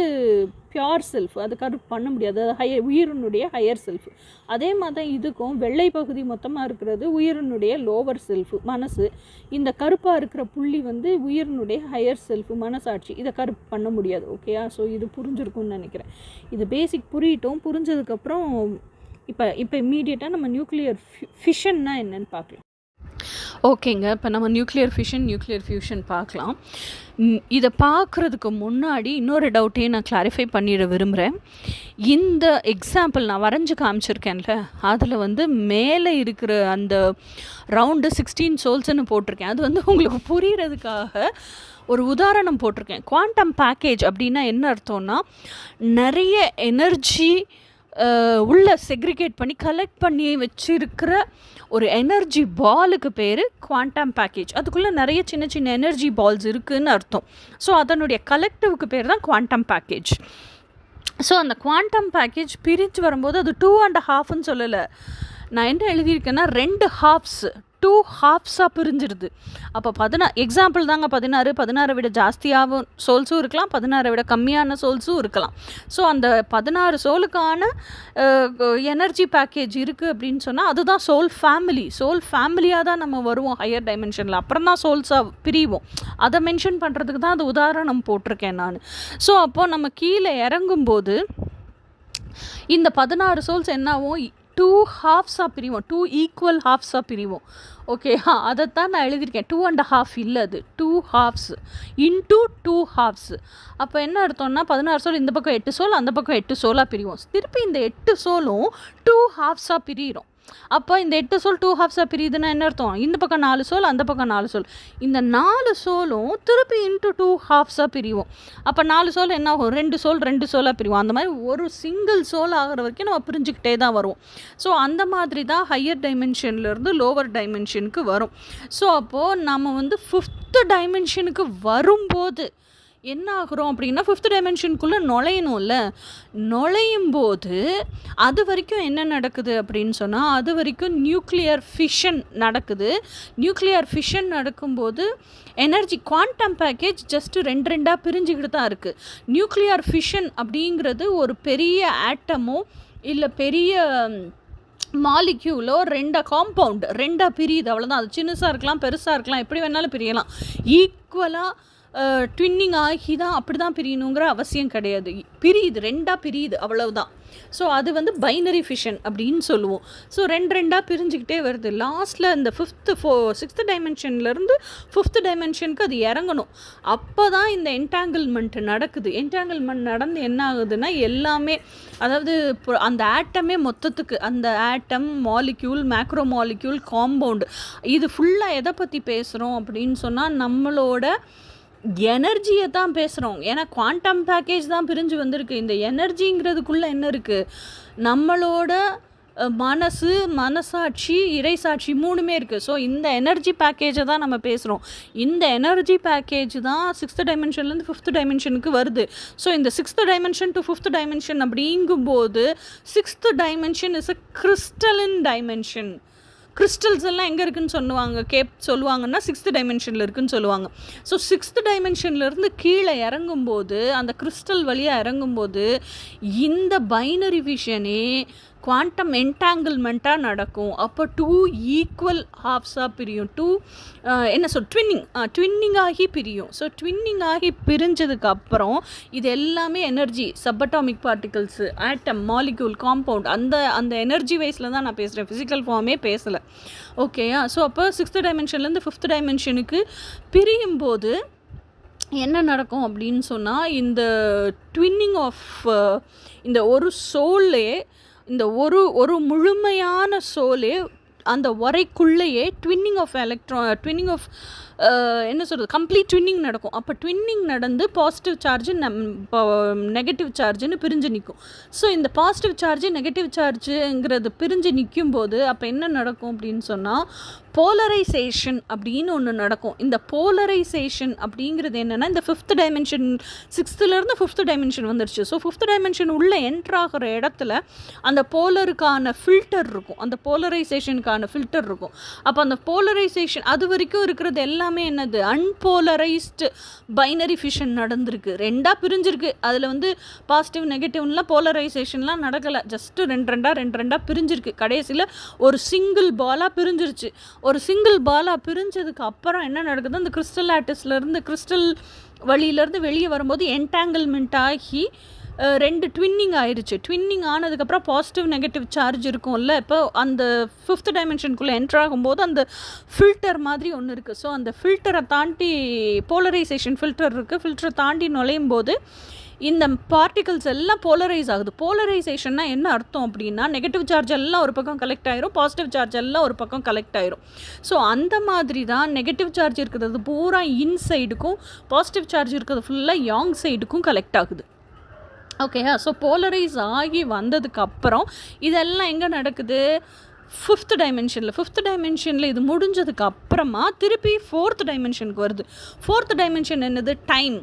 பியோர் செல்ஃப், அது கருப்பு பண்ண முடியாது. அது உயிரினுடைய ஹையர் செல்ஃப். அதே மாதிரி தான் இதுக்கும் வெள்ளை பகுதி மொத்தமாக இருக்கிறது உயிரினுடைய லோவர் செல்ஃபு, மனசு. இந்த கருப்பாக இருக்கிற புள்ளி வந்து உயிரினுடைய ஹையர் செல்ஃபு, மனசாட்சி. இதை கருப்பு பண்ண முடியாது. ஓகேயா? ஸோ இது புரிஞ்சிருக்கும்னு நினைக்கிறேன். இது பேசிக் புரிஞ்சதுக்கப்புறம் இப்போ இம்மீடியட்டாக நம்ம நியூக்ளியர் ஃபிஷன்னா என்னன்னு பார்க்கலாம். ஓகேங்க, இப்போ நம்ம நியூக்ளியர் ஃபியூஷன் பார்க்கலாம். இதை பார்க்குறதுக்கு முன்னாடி இன்னொரு டவுட்டையும் நான் கிளாரிஃபை பண்ணிட விரும்புகிறேன். இந்த எக்ஸாம்பிள் நான் வரைஞ்சி காமிச்சிருக்கேன்ல, அதில் வந்து மேலே இருக்கிற அந்த ரவுண்டு 16 சோல்ஸ்ன்னு போட்டிருக்கேன். அது வந்து உங்களுக்கு புரிகிறதுக்காக ஒரு உதாரணம் போட்டிருக்கேன். குவாண்டம் பேக்கேஜ் அப்படின்னா என்ன அர்த்தம்னா, நிறைய எனர்ஜி உள்ள செக்ரிகேட் பண்ணி கலெக்ட் பண்ணி வச்சுருக்கிற ஒரு எனர்ஜி பாலுக்கு பேர் குவாண்டம் பேக்கேஜ். அதுக்குள்ளே நிறைய சின்ன சின்ன எனர்ஜி பால்ஸ் இருக்குதுன்னு அர்த்தம். ஸோ அதனுடைய கலெக்டிவ்க்கு பேர் தான் குவாண்டம் பேக்கேஜ். ஸோ அந்த குவாண்டம் பேக்கேஜ் பிரித்து வரும்போது அது 2.5ன்னு சொல்லலை. நான் என்ன எழுதியிருக்கேன்னா 2 halves, 2 halfஸாக பிரிஞ்சிருது. அப்போ எக்ஸாம்பிள் தாங்க 16 விட ஜாஸ்தியாகவும் சோல்ஸும் இருக்கலாம், 16 விட கம்மியான சோல்ஸும் இருக்கலாம். ஸோ அந்த 16 சோலுக்கான எனர்ஜி பேக்கேஜ் இருக்குது அப்படின்னு சொன்னால் அதுதான் சோல் ஃபேமிலியாக தான் நம்ம வருவோம் ஹையர் டைமென்ஷனில். அப்புறம் தான் சோல்ஸாக பிரிவோம். அதை மென்ஷன் பண்ணுறதுக்கு தான் அது உதாரணம் போட்டிருக்கேன் நான். ஸோ அப்போது நம்ம கீழே இறங்கும்போது இந்த 16 சோல்ஸ் என்னாகும், 2 ஹாஃப்ஸாக பிரிவோம், 2 ஈக்குவல் ஹாஃப்ஸாக பிரிவோம். ஓகே, அதைத்தான் நான் எழுதியிருக்கேன். 2.5 இல்லை, அது 2 ஹாஃப்ஸ் இன்டூ 2 ஹாஃப்ஸ். அப்போ என்ன அர்த்தம்னா 16 சோல் இந்த பக்கம் 8 சோல், அந்த பக்கம் 8 சோலாக பிரிவோம். திருப்பி இந்த 8 சோலும் 2 ஹாஃப்ஸாக பிரிகிறோம். அப்போ இந்த 8 சோல் 2 ஹாஃப்ஸாக பிரியுதுன்னா என்ன அர்த்தம்? இந்த பக்கம் 4 சோல், அந்த பக்கம் 4 சோல். இந்த 4 சோலும் திருப்பி இன்ட்டு 2 ஹாஃப்ஸாக பிரிவோம். அப்போ 4 சோல் என்ன ஆகும்? 2 சோல் 2 சோலாக பிரிவோம். அந்த மாதிரி ஒரு சிங்கிள் சோல் ஆகிற வரைக்கும் நம்ம பிரிஞ்சுக்கிட்டே தான் வருவோம். ஸோ அந்த மாதிரி தான் ஹையர் டைமென்ஷன்லேருந்து லோவர் டைமென்ஷனுக்கு வரும். ஸோ அப்போது நம்ம வந்து 5th டைமென்ஷனுக்கு வரும்போது என்ன ஆகுறோம் அப்படின்னா 5th டைமென்ஷனுக்குள்ளே நுழையணும்ல. நுழையும் போது அது வரைக்கும் என்ன நடக்குது அப்படின்னு சொன்னால், அது வரைக்கும் நியூக்ளியர் ஃபிஷன் நடக்குது. நியூக்ளியர் ஃபிஷன் நடக்கும்போது எனர்ஜி குவாண்டம் பேக்கேஜ் ஜஸ்ட்டு 2 பிரிஞ்சுக்கிட்டு தான் இருக்குது. நியூக்ளியர் ஃபிஷன் அப்படிங்கிறது ஒரு பெரிய ஆட்டமோ இல்லை பெரிய மாலிக்யூலோ 2 காம்பவுண்ட் 2 பிரியுது, அவ்வளோதான். அது சின்னசாக இருக்கலாம், பெருசாக இருக்கலாம், எப்படி வேணாலும் பிரியலாம். ஈக்குவலாக ட்வின்னிங் ஆகி தான் அப்படி தான் பிரியணுங்கிற அவசியம் கிடையாது. பிரியுது, 2 பிரியுது, அவ்வளவுதான். ஸோ அது வந்து பைனரி ஃபிஷன் அப்படின்னு சொல்லுவோம். ஸோ 2 பிரிஞ்சுக்கிட்டே வருது. லாஸ்ட்டில் இந்த 6th டைமென்ஷன்லேருந்து 5th டைமென்ஷனுக்கு அது இறங்கணும். அப்போ தான் இந்த என்டாங்கிள்மெண்ட் நடக்குது. என்டாங்கிள்மெண்ட் நடந்து என்ன ஆகுதுன்னா எல்லாமே, அதாவது அந்த ஆட்டமே மொத்தத்துக்கு, அந்த ஆட்டம், மாலிக்யூல், மேக்ரோ மாலிக்யூல், காம்பவுண்டு, இது ஃபுல்லாக எதை பற்றி பேசுகிறோம் அப்படின்னு சொன்னால் நம்மளோட எனர்ஜியை தான் பேசுகிறோம். ஏன்னா குவாண்டம் பேக்கேஜ் தான் பிரிஞ்சு வந்திருக்கு. இந்த எனர்ஜிங்கிறதுக்குள்ளே என்ன இருக்குது? நம்மளோட மனசு, மனசாட்சி, இறைசாட்சி 3மே இருக்குது. ஸோ இந்த எனர்ஜி பேக்கேஜை தான் நம்ம பேசுகிறோம். இந்த எனர்ஜி பேக்கேஜ் தான் 6th டைமென்ஷன்லேருந்து 5th டைமென்ஷனுக்கு வருது. ஸோ இந்த 6th dimension to 5th dimension அப்படிங்கும்போது 6th dimension is a crystalline dimension. Crystals எல்லாம் எங்கே இருக்குதுன்னு சொல்லுவாங்கன்னா 6th டைமென்ஷனில் இருக்குதுன்னு சொல்லுவாங்க. ஸோ 6th டைமென்ஷன்லேருந்து கீழே இறங்கும்போது, அந்த கிறிஸ்டல் வழியாக இறங்கும்போது இந்த பைனரி விஷனே குவாண்டம் என்டாங்கிள்மெண்ட்டாக நடக்கும். அப்போ 2 ஈக்குவல் ஹாஃப்ஸாக பிரியும். ட்வின்னிங் ஆகி பிரியும். ஸோ ட்வின்னிங் ஆகி பிரிஞ்சதுக்கப்புறம் இது எல்லாமே எனர்ஜி, சப்பட்டாமிக் பார்ட்டிகல்ஸு, ஆட்டம், மாலிக்யூல், காம்பவுண்ட், அந்த எனர்ஜி வைஸில் தான் நான் பேசுகிறேன், ஃபிசிக்கல் ஃபார்மே பேசலை. ஓகேயா? ஸோ அப்போ 6th டைமென்ஷன்லேருந்து 5th டைமென்ஷனுக்கு பிரியும் போது என்ன நடக்கும் அப்படின்னு சொன்னால், இந்த ட்வின்னிங் ஆஃப் இந்த ஒரு சோலே, இந்த ஒரு முழுமையான சோலே அந்த உரைக்குள்ளேயே ட்வின்னிங் ஆஃப் என்ன சொல்கிறது, கம்ப்ளீட் ட்வின்னிங் நடக்கும். அப்போ ட்வின்னிங் நடந்து பாசிட்டிவ் சார்ஜு நெகட்டிவ் சார்ஜுன்னு பிரிஞ்சு நிற்கும். ஸோ இந்த பாசிட்டிவ் சார்ஜு நெகட்டிவ் சார்ஜுங்கிறது பிரிஞ்சு நிற்கும் போது அப்போ என்ன நடக்கும் அப்படின்னு சொன்னால், போலரைசேஷன் அப்படின்னு ஒன்று நடக்கும். இந்த போலரைசேஷன் அப்படிங்கிறது என்னென்னா, இந்த 5th டைமென்ஷன் 6thலேருந்து 5th டைமென்ஷன் வந்துடுச்சு. ஸோ 5th டைமென்ஷன் உள்ளே என்ட்ராகிற இடத்துல அந்த போலருக்கான ஃபில்டர் இருக்கும், அந்த போலரைசேஷனுக்கான ஃபில்டர் இருக்கும். அப்போ அந்த போலரைசேஷன் அது வரைக்கும் இருக்கிறது எல்லாமே என்னது, அன்போலரைஸ்டு பைனரி ஃபிஷன் நடந்திருக்கு. 2 பிரிஞ்சிருக்கு. அதில் வந்து பாசிட்டிவ் நெகட்டிவ்லாம் போலரைசேஷன்லாம் நடக்கலை. ஜஸ்ட்டு 2 பிரிஞ்சிருக்கு. கடைசியில் ஒரு சிங்கிள் பாலாக பிரிஞ்சிருச்சு. ஒரு சிங்கிள் பாலாக பிரிஞ்சதுக்கு அப்புறம் என்ன நடக்குது, அந்த கிறிஸ்டல் ஆட்டிஸ்லேருந்து, கிறிஸ்டல் வழியிலேருந்து வெளியே வரும்போது என்டாங்கிள்மெண்ட் ஆகி 2 ட்வின்னிங் ஆயிடுச்சு. ட்வின்னிங் ஆனதுக்கப்புறம் பாசிட்டிவ் நெகட்டிவ் சார்ஜ் இருக்கும்ல. இப்போ அந்த 5th டைமென்ஷனுக்குள்ளே என்ட்ரு ஆகும்போது அந்த ஃபில்டர் மாதிரி ஒன்று இருக்குது. ஸோ அந்த ஃபில்டரை தாண்டி போலரைசேஷன் ஃபில்டர் இருக்குது. ஃபில்டரை தாண்டி நுழையும் போது இந்த பார்ட்டிகல்ஸ் எல்லாம் போலரைஸ் ஆகுது. போலரைசேஷன்னா என்ன அர்த்தம் அப்படின்னா, நெகட்டிவ் சார்ஜ் எல்லாம் ஒரு பக்கம் கலெக்ட் ஆயிரும், பாசிட்டிவ் சார்ஜ் எல்லாம் ஒரு பக்கம் கலெக்ட் ஆயிரும். ஸோ அந்த மாதிரி தான் நெகட்டிவ் சார்ஜ் இருக்கிறது பூரா இன்சைடுக்கும், பாசிட்டிவ் சார்ஜ் இருக்கிறது ஃபுல்லாக யாங் சைடுக்கும் கலெக்ட் ஆகுது. ஓகேயா? ஸோ போலரைஸ் ஆகி வந்ததுக்கப்புறம் இதெல்லாம் எங்கே நடக்குது, 5th டைமென்ஷனில் இது முடிஞ்சதுக்கு அப்புறமா திருப்பி 4th டைமென்ஷனுக்கு வருது. 4th டைமென்ஷன் என்னது, டைம்.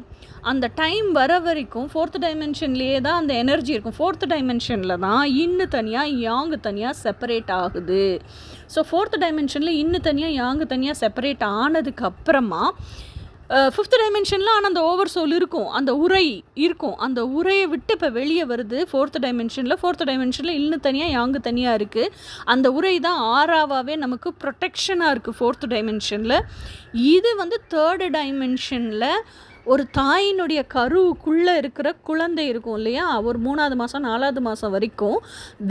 அந்த டைம் வர வரைக்கும் 4th டைமென்ஷன்லேயே தான் அந்த எனர்ஜி இருக்கும். 4th டைமென்ஷனில் தான் இன்னு தனியாக யாங்கு தனியாக செப்பரேட் ஆகுது. ஸோ 4th டைமென்ஷனில் இன்னு தனியாக யாங்கு தனியாக செப்பரேட் ஆனதுக்கப்புறமா 5th டைமென்ஷனில் ஆனால் அந்த ஓவர் சோல் இருக்கும், அந்த உரை இருக்கும். அந்த உரையை விட்டு இப்போ வெளியே வருது 4th டைமென்ஷனில். 4th டைமென்ஷனில் இன்னு தனியாக யாங்கு தனியாக இருக்குது. அந்த உரை தான் ஆறாவே நமக்கு ப்ரொடெக்ஷனாக இருக்குது 4th டைமென்ஷனில். இது வந்து 3rd டைமென்ஷனில் ஒரு தாயினுடைய கருவுக்குள்ளே இருக்கிற குழந்தை இருக்கும் இல்லையா, ஒரு 3வது மாதம் 4வது மாதம் வரைக்கும்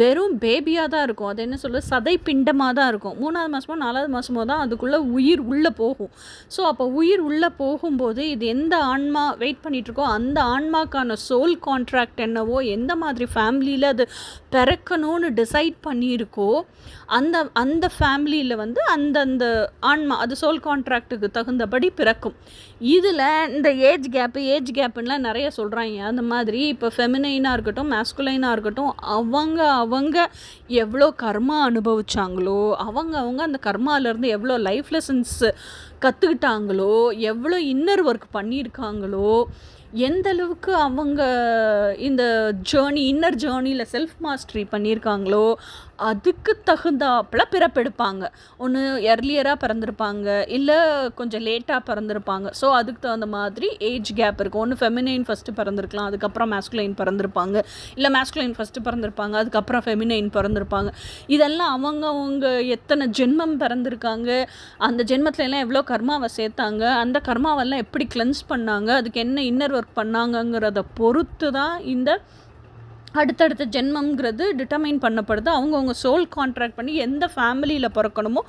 வெறும் பேபியாக தான் இருக்கும். அது என்ன சொல்ல, சதை பிண்டமாக தான் இருக்கும். 3வது மாதமோ 4வது மாதமோ தான் அதுக்குள்ளே உயிர் உள்ளே போகும். ஸோ அப்போ உயிர் உள்ளே போகும்போது இது எந்த ஆன்மா வெயிட் பண்ணிகிட்ருக்கோ அந்த ஆன்மாக்கான சோல் கான்ட்ராக்ட் என்னவோ, எந்த மாதிரி ஃபேமிலியில் அது பிறக்கணும்னு டிசைட் பண்ணியிருக்கோ அந்த அந்த ஃபேமிலியில் வந்து அந்தந்த ஆன்மா அது சோல் கான்ட்ராக்டுக்கு தகுந்தபடி பிறக்கும். இதில் இந்த ஏஜ் கேப்புன்னெலாம் நிறைய சொல்கிறாங்க. அந்த மாதிரி இப்போ ஃபெமினைனாக இருக்கட்டும், மேஸ்குலைனாக இருக்கட்டும், அவங்க எவ்வளோ கர்மா அனுபவிச்சாங்களோ, அவங்க அந்த கர்மாவிலேருந்து எவ்வளோ லைஃப் லெசன்ஸ் கற்றுக்கிட்டாங்களோ, எவ்வளோ இன்னர் ஒர்க் பண்ணியிருக்காங்களோ, எந்த அளவுக்கு அவங்க இந்த இன்னர் ஜேர்னியில் செல்ஃப் மாஸ்டரி பண்ணியிருக்காங்களோ அதுக்கு தகுந்தாப்பில் பிறப்பெடுப்பாங்க. ஒன்று எர்லியராக பிறந்திருப்பாங்க, இல்லை கொஞ்சம் லேட்டாக பிறந்திருப்பாங்க. ஸோ அதுக்கு தகுந்த மாதிரி ஏஜ் கேப் இருக்கும். ஒன்று ஃபெமினைன் ஃபஸ்ட்டு பிறந்திருக்கலாம், அதுக்கப்புறம் மேஸ்குலைன் பிறந்திருப்பாங்க, இல்லை மேஸ்குலைன் ஃபஸ்ட்டு பிறந்திருப்பாங்க, அதுக்கப்புறம் ஃபெமினைன் பிறந்திருப்பாங்க. இதெல்லாம் அவங்க எத்தனை ஜென்மம் பிறந்திருக்காங்க, அந்த ஜென்மத்துலலாம் எவ்வளோ கர்மாவை சேர்த்தாங்க, அந்த கர்மாவெல்லாம் எப்படி கிளென்ஸ் பண்ணாங்க, அதுக்கு என்ன இன்னர் ஒர்க் பண்ணாங்கங்கிறத பொறுத்து தான் இந்த அடுத்தடுத்த ஜென்மங்கிறது டிட்டர்மைன் பண்ணப்படுது. அவங்கவுங்க சோல் கான்ட்ராக்ட் பண்ணி எந்த ஃபேமிலியில் பிறக்கணுமோ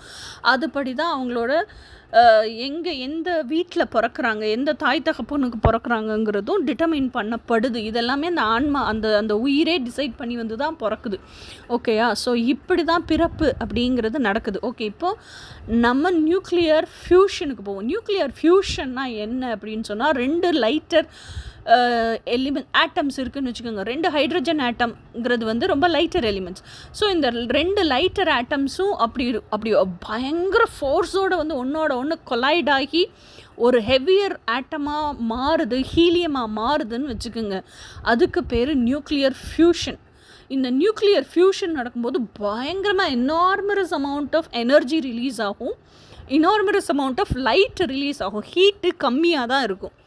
அதுபடி தான் அவங்களோட எந்த வீட்டில் பிறக்கிறாங்க, எந்த தாய் தகப்பனுக்கு பிறக்கிறாங்கங்கிறதும் டிட்டர்மைன் பண்ணப்படுது. இதெல்லாமே அந்த ஆன்மா அந்த உயிரே டிசைட் பண்ணி வந்து தான் பிறக்குது. ஓகேயா? ஸோ இப்படி தான் பிறப்பு அப்படிங்கிறது நடக்குது. ஓகே, இப்போது நம்ம நியூக்ளியர் ஃபியூஷனுக்கு போவோம். நியூக்ளியர் ஃபியூஷன்னா என்ன அப்படின்னு சொன்னால், 2 லைட்டர் ஆட்டம்ஸ் இருக்குதுன்னு வச்சுக்கோங்க. 2 ஹைட்ரஜன் ஆட்டம்ங்கிறது வந்து ரொம்ப லைட்டர் எலிமெண்ட்ஸ். ஸோ இந்த 2 லைட்டர் ஆட்டம்ஸும் அப்படி பயங்கர ஃபோர்ஸோடு வந்து ஒன்றோட ஒன்று கொலைட் ஆகி ஒரு ஹெவியர் ஆட்டமாக மாறுது, ஹீலியமாக மாறுதுன்னு வச்சுக்கோங்க. அதுக்கு பேர் நியூக்ளியர் ஃபியூஷன். இந்த நியூக்ளியர் ஃபியூஷன் நடக்கும்போது பயங்கரமாக enormous amount of energy release ஆகும், enormous amount of light release ஆகும். ஹீட்டு கம்மியாக தான் இருக்கும்.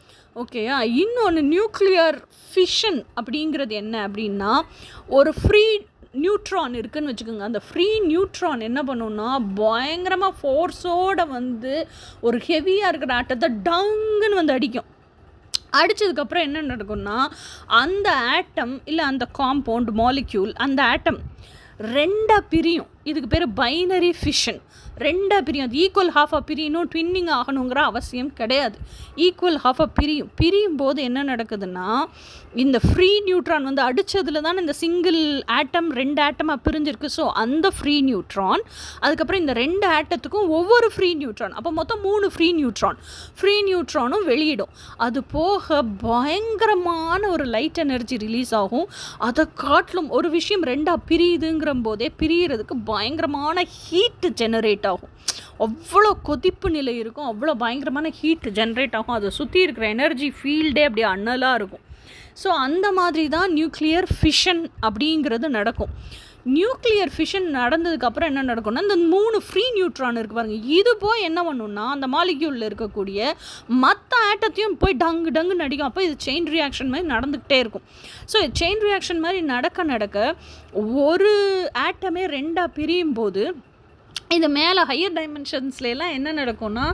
ஓகேயா? இன்னொன்று நியூக்ளியர் ஃபிஷன் அப்படிங்கிறது என்ன அப்படின்னா, ஒரு ஃப்ரீ நியூட்ரான் இருக்குதுன்னு வச்சுக்கோங்க. அந்த ஃப்ரீ நியூட்ரான் என்ன பண்ணுன்னா பயங்கரமாக ஃபோர்ஸோடு வந்து ஒரு ஹெவியாக இருக்கிற ஆட்டத்தை டங்குன்னு வந்து அடிக்கும். அடித்ததுக்கப்புறம் என்ன நடக்கும்னா, அந்த ஆட்டம் இல்லை அந்த காம்பவுண்ட் மாலிக்யூல் அந்த ஆட்டம் 2 பிரியும். இதுக்கு பேர் பைனரி ஃபிஷன். 2 பிரியும். அது ஈக்குவல் ஹாஃபாக பிரியணும், ட்வின்னிங் ஆகணுங்கிற அவசியம் கிடையாது. ஈக்குவல் ஹாஃபாக பிரியும் போது என்ன நடக்குதுன்னா, இந்த ஃப்ரீ நியூட்ரான் வந்து அடித்ததில் தான் இந்த சிங்கிள் ஆட்டம் 2 ஆட்டமாக பிரிஞ்சிருக்கு. ஸோ அந்த ஃப்ரீ நியூட்ரான், அதுக்கப்புறம் இந்த 2 ஆட்டத்துக்கும் ஒவ்வொரு ஃப்ரீ நியூட்ரான், அப்போ மொத்தம் 3 ஃப்ரீ நியூட்ரானும் வெளியிடும். அது போக பயங்கரமான ஒரு லைட் எனர்ஜி ரிலீஸ் ஆகும். அதை காட்டிலும் ஒரு விஷயம் 2ஆக பிரியுதுங்கிற போதே பிரியறதுக்கு பயங்கரமான ஹீட் ஜெனரேட் ஆகும். அவ்வளோ கொதிப்பு நிலை இருக்கும், அவ்வளோ பயங்கரமான ஹீட் ஜென்ரேட் ஆகும். அதை சுற்றி இருக்கிற எனர்ஜி ஃபீல்டே அப்படியே அனலாக இருக்கும். ஸோ அந்த மாதிரி தான் நியூக்ளியர் ஃபிஷன் அப்படிங்கிறது நடக்கும். நியூக்ளியர் ஃபிஷன் நடந்ததுக்கப்புறம் என்ன நடக்கும்னா, இந்த 3 ஃப்ரீ நியூட்ரான் இருக்குது பாருங்கள், இது போய் என்ன பண்ணுன்னா அந்த மாலிக்யூலில் இருக்கக்கூடிய மற்ற ஆட்டத்தையும் போய் டங்குன்னு அடிக்கும். அப்போ இது செயின் ரியாக்ஷன் மாதிரி நடந்துக்கிட்டே இருக்கும். ஸோ செயின் ரியாக்ஷன் மாதிரி நடக்க ஒரு ஆட்டமே 2ஆக பிரியும் போது இது மேலே ஹையர் டைமென்ஷன்ஸ்லாம் என்ன நடக்கும்னா,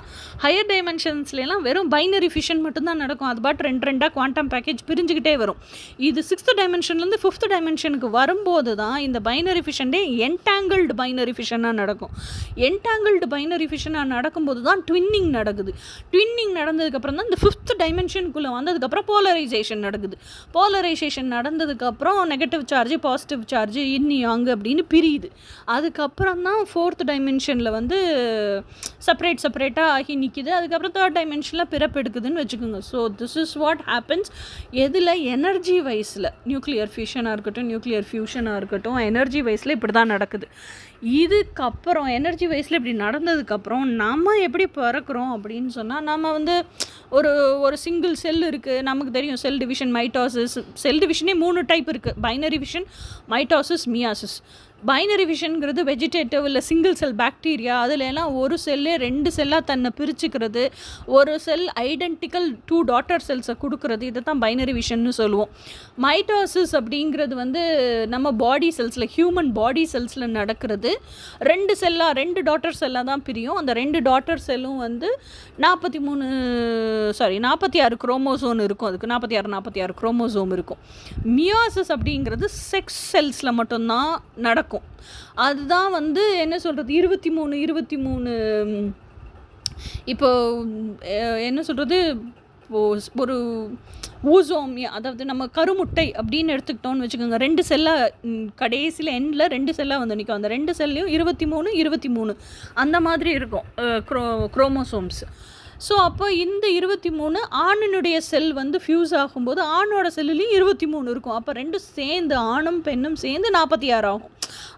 ஹையர் டைமென்ஷன்ஸ்லாம் வெறும் பைனரி ஃபிஷன் மட்டும்தான் நடக்கும். அது பாட்டு 2 குவாண்டம் பேக்கேஜ் பிரிஞ்சுக்கிட்டே வரும். இது 6th டைமென்ஷன்லேருந்து 5th டைமென்ஷனுக்கு வரும்போது தான் இந்த பைனரி ஃபிஷன்டே என்டாங்கிள்டு பைனரி ஃபிஷனாக நடக்கும். என்டாங்கிள்டு பைனரி ஃபிஷனாக நடக்கும்போது தான் ட்வின்னிங் நடக்குது. ட்வின்னிங் நடந்ததுக்கப்புறம் தான் இந்த 5th டைமென்ஷனுக்குள்ளே வந்ததுக்கப்புறம் போலரைசேஷன் நடக்குது. போலரைசேஷன் நடந்ததுக்கப்புறம் negative charge, positive charge, yin yang அப்படின்னு பிரியுது. அதுக்கப்புறம் தான் 4th டைமென்ஷனில் வந்து செப்பரேட்டாக ஆகி நிற்கிது. அதுக்கப்புறம் 3rd டைமென்ஷனில் பிறப்பெடுக்குதுன்னு வச்சுக்கோங்க. So this is what happens. எதில் எனர்ஜி வைஸில் நியூக்ளியர் ஃபியூஷனாக இருக்கட்டும், நியூக்ளியர் ஃபியூஷனாக இருக்கட்டும், எனர்ஜி வைஸில் இப்படி தான் நடக்குது. இதுக்கப்புறம் எனர்ஜி வைஸில் இப்படி நடந்ததுக்கப்புறம் நம்ம எப்படி பிறக்கிறோம் அப்படின்னு சொன்னால், நம்ம வந்து ஒரு சிங்கிள் செல் இருக்குது, நமக்கு தெரியும் செல் டிவிஷன், மைட்டாசிஸ். செல் டிவிஷனே 3 டைப் இருக்குது: binary fission, mitosis, meiosis. Binary விஷன்ங்கிறது வெஜிடேட்டிவ் இல்லை சிங்கிள் செல் பாக்டீரியா, அதில் எல்லாம் ஒரு செல்லே 2 செல்லாக தன்னை பிரிச்சுக்கிறது, ஒரு செல் ஐடென்டிக்கல் 2 டாட்டர் செல்ஸை கொடுக்கறது, இதை தான் பைனரி விஷன்னு சொல்லுவோம். மைட்டோசிஸ் அப்படிங்கிறது வந்து நம்ம பாடி செல்ஸில், ஹியூமன் பாடி செல்ஸில் நடக்கிறது. 2 டாட்டர் செல்லாக தான் பிரியும். அந்த 2 டாட்டர் செல்லும் வந்து 46 குரோமோசோம் இருக்கும். அதுக்கு 46 குரோமோசோம் இருக்கும். மியோசிஸ் அப்படிங்கிறது செக்ஸ் செல்ஸில் மட்டும்தான் நடக்கும். அதுதான் வந்து என்ன சொல்கிறது, 23 இப்போ என்ன சொல்கிறது, ஒரு ஊசோமியா, அதாவது நம்ம கருமுட்டை அப்படின்னு எடுத்துக்கிட்டோன்னு வச்சுக்கோங்க. 2 செல்லாக கடைசியில் எண்டில் 2 செல்லாக வந்து நிற்கும். அந்த 2 செல்லையும் 23 அந்த மாதிரி இருக்கும் குரோமோசோம்ஸ். ஸோ அப்போ இந்த 23 ஆணினுடைய செல் வந்து ஃபியூஸ் ஆகும்போது ஆணோட செல்லுலேயும் 23 இருக்கும். அப்போ 2 சேர்ந்து, ஆணும் பெண்ணும் சேர்ந்து 46 ஆகும்.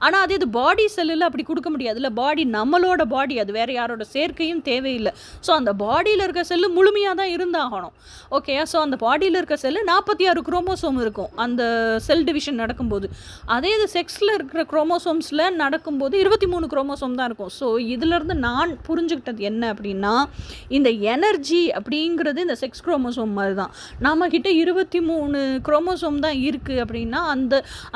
ஆனால் அதே இது பாடி செல்லில் அப்படி கொடுக்க முடியாது. இல்லை, பாடி நம்மளோட பாடி, அது வேறு யாரோட சேர்க்கையும் தேவையில்லை. ஸோ அந்த பாடியில் இருக்க செல்லு முழுமையாக தான் இருந்தாகணும். ஓகே, ஸோ அந்த பாடியில் இருக்க செல்லு 46 குரோமோசோம் இருக்கும் அந்த செல் டிவிஷன் நடக்கும்போது. அதே இது செக்ஸில் இருக்கிற குரோமோசோம்ஸில் நடக்கும்போது 23 குரோமோசோம் தான் இருக்கும். ஸோ இதிலேருந்து நான் புரிஞ்சுக்கிட்டது என்ன அப்படின்னா, இந்த எனர்ஜி அப்படிங்கிறது இந்த செக்ஸ் குரோமோசோம் மாதிரி தான். நம்மக்கிட்ட 23 குரோமோசோம் தான் இருக்குது அப்படின்னா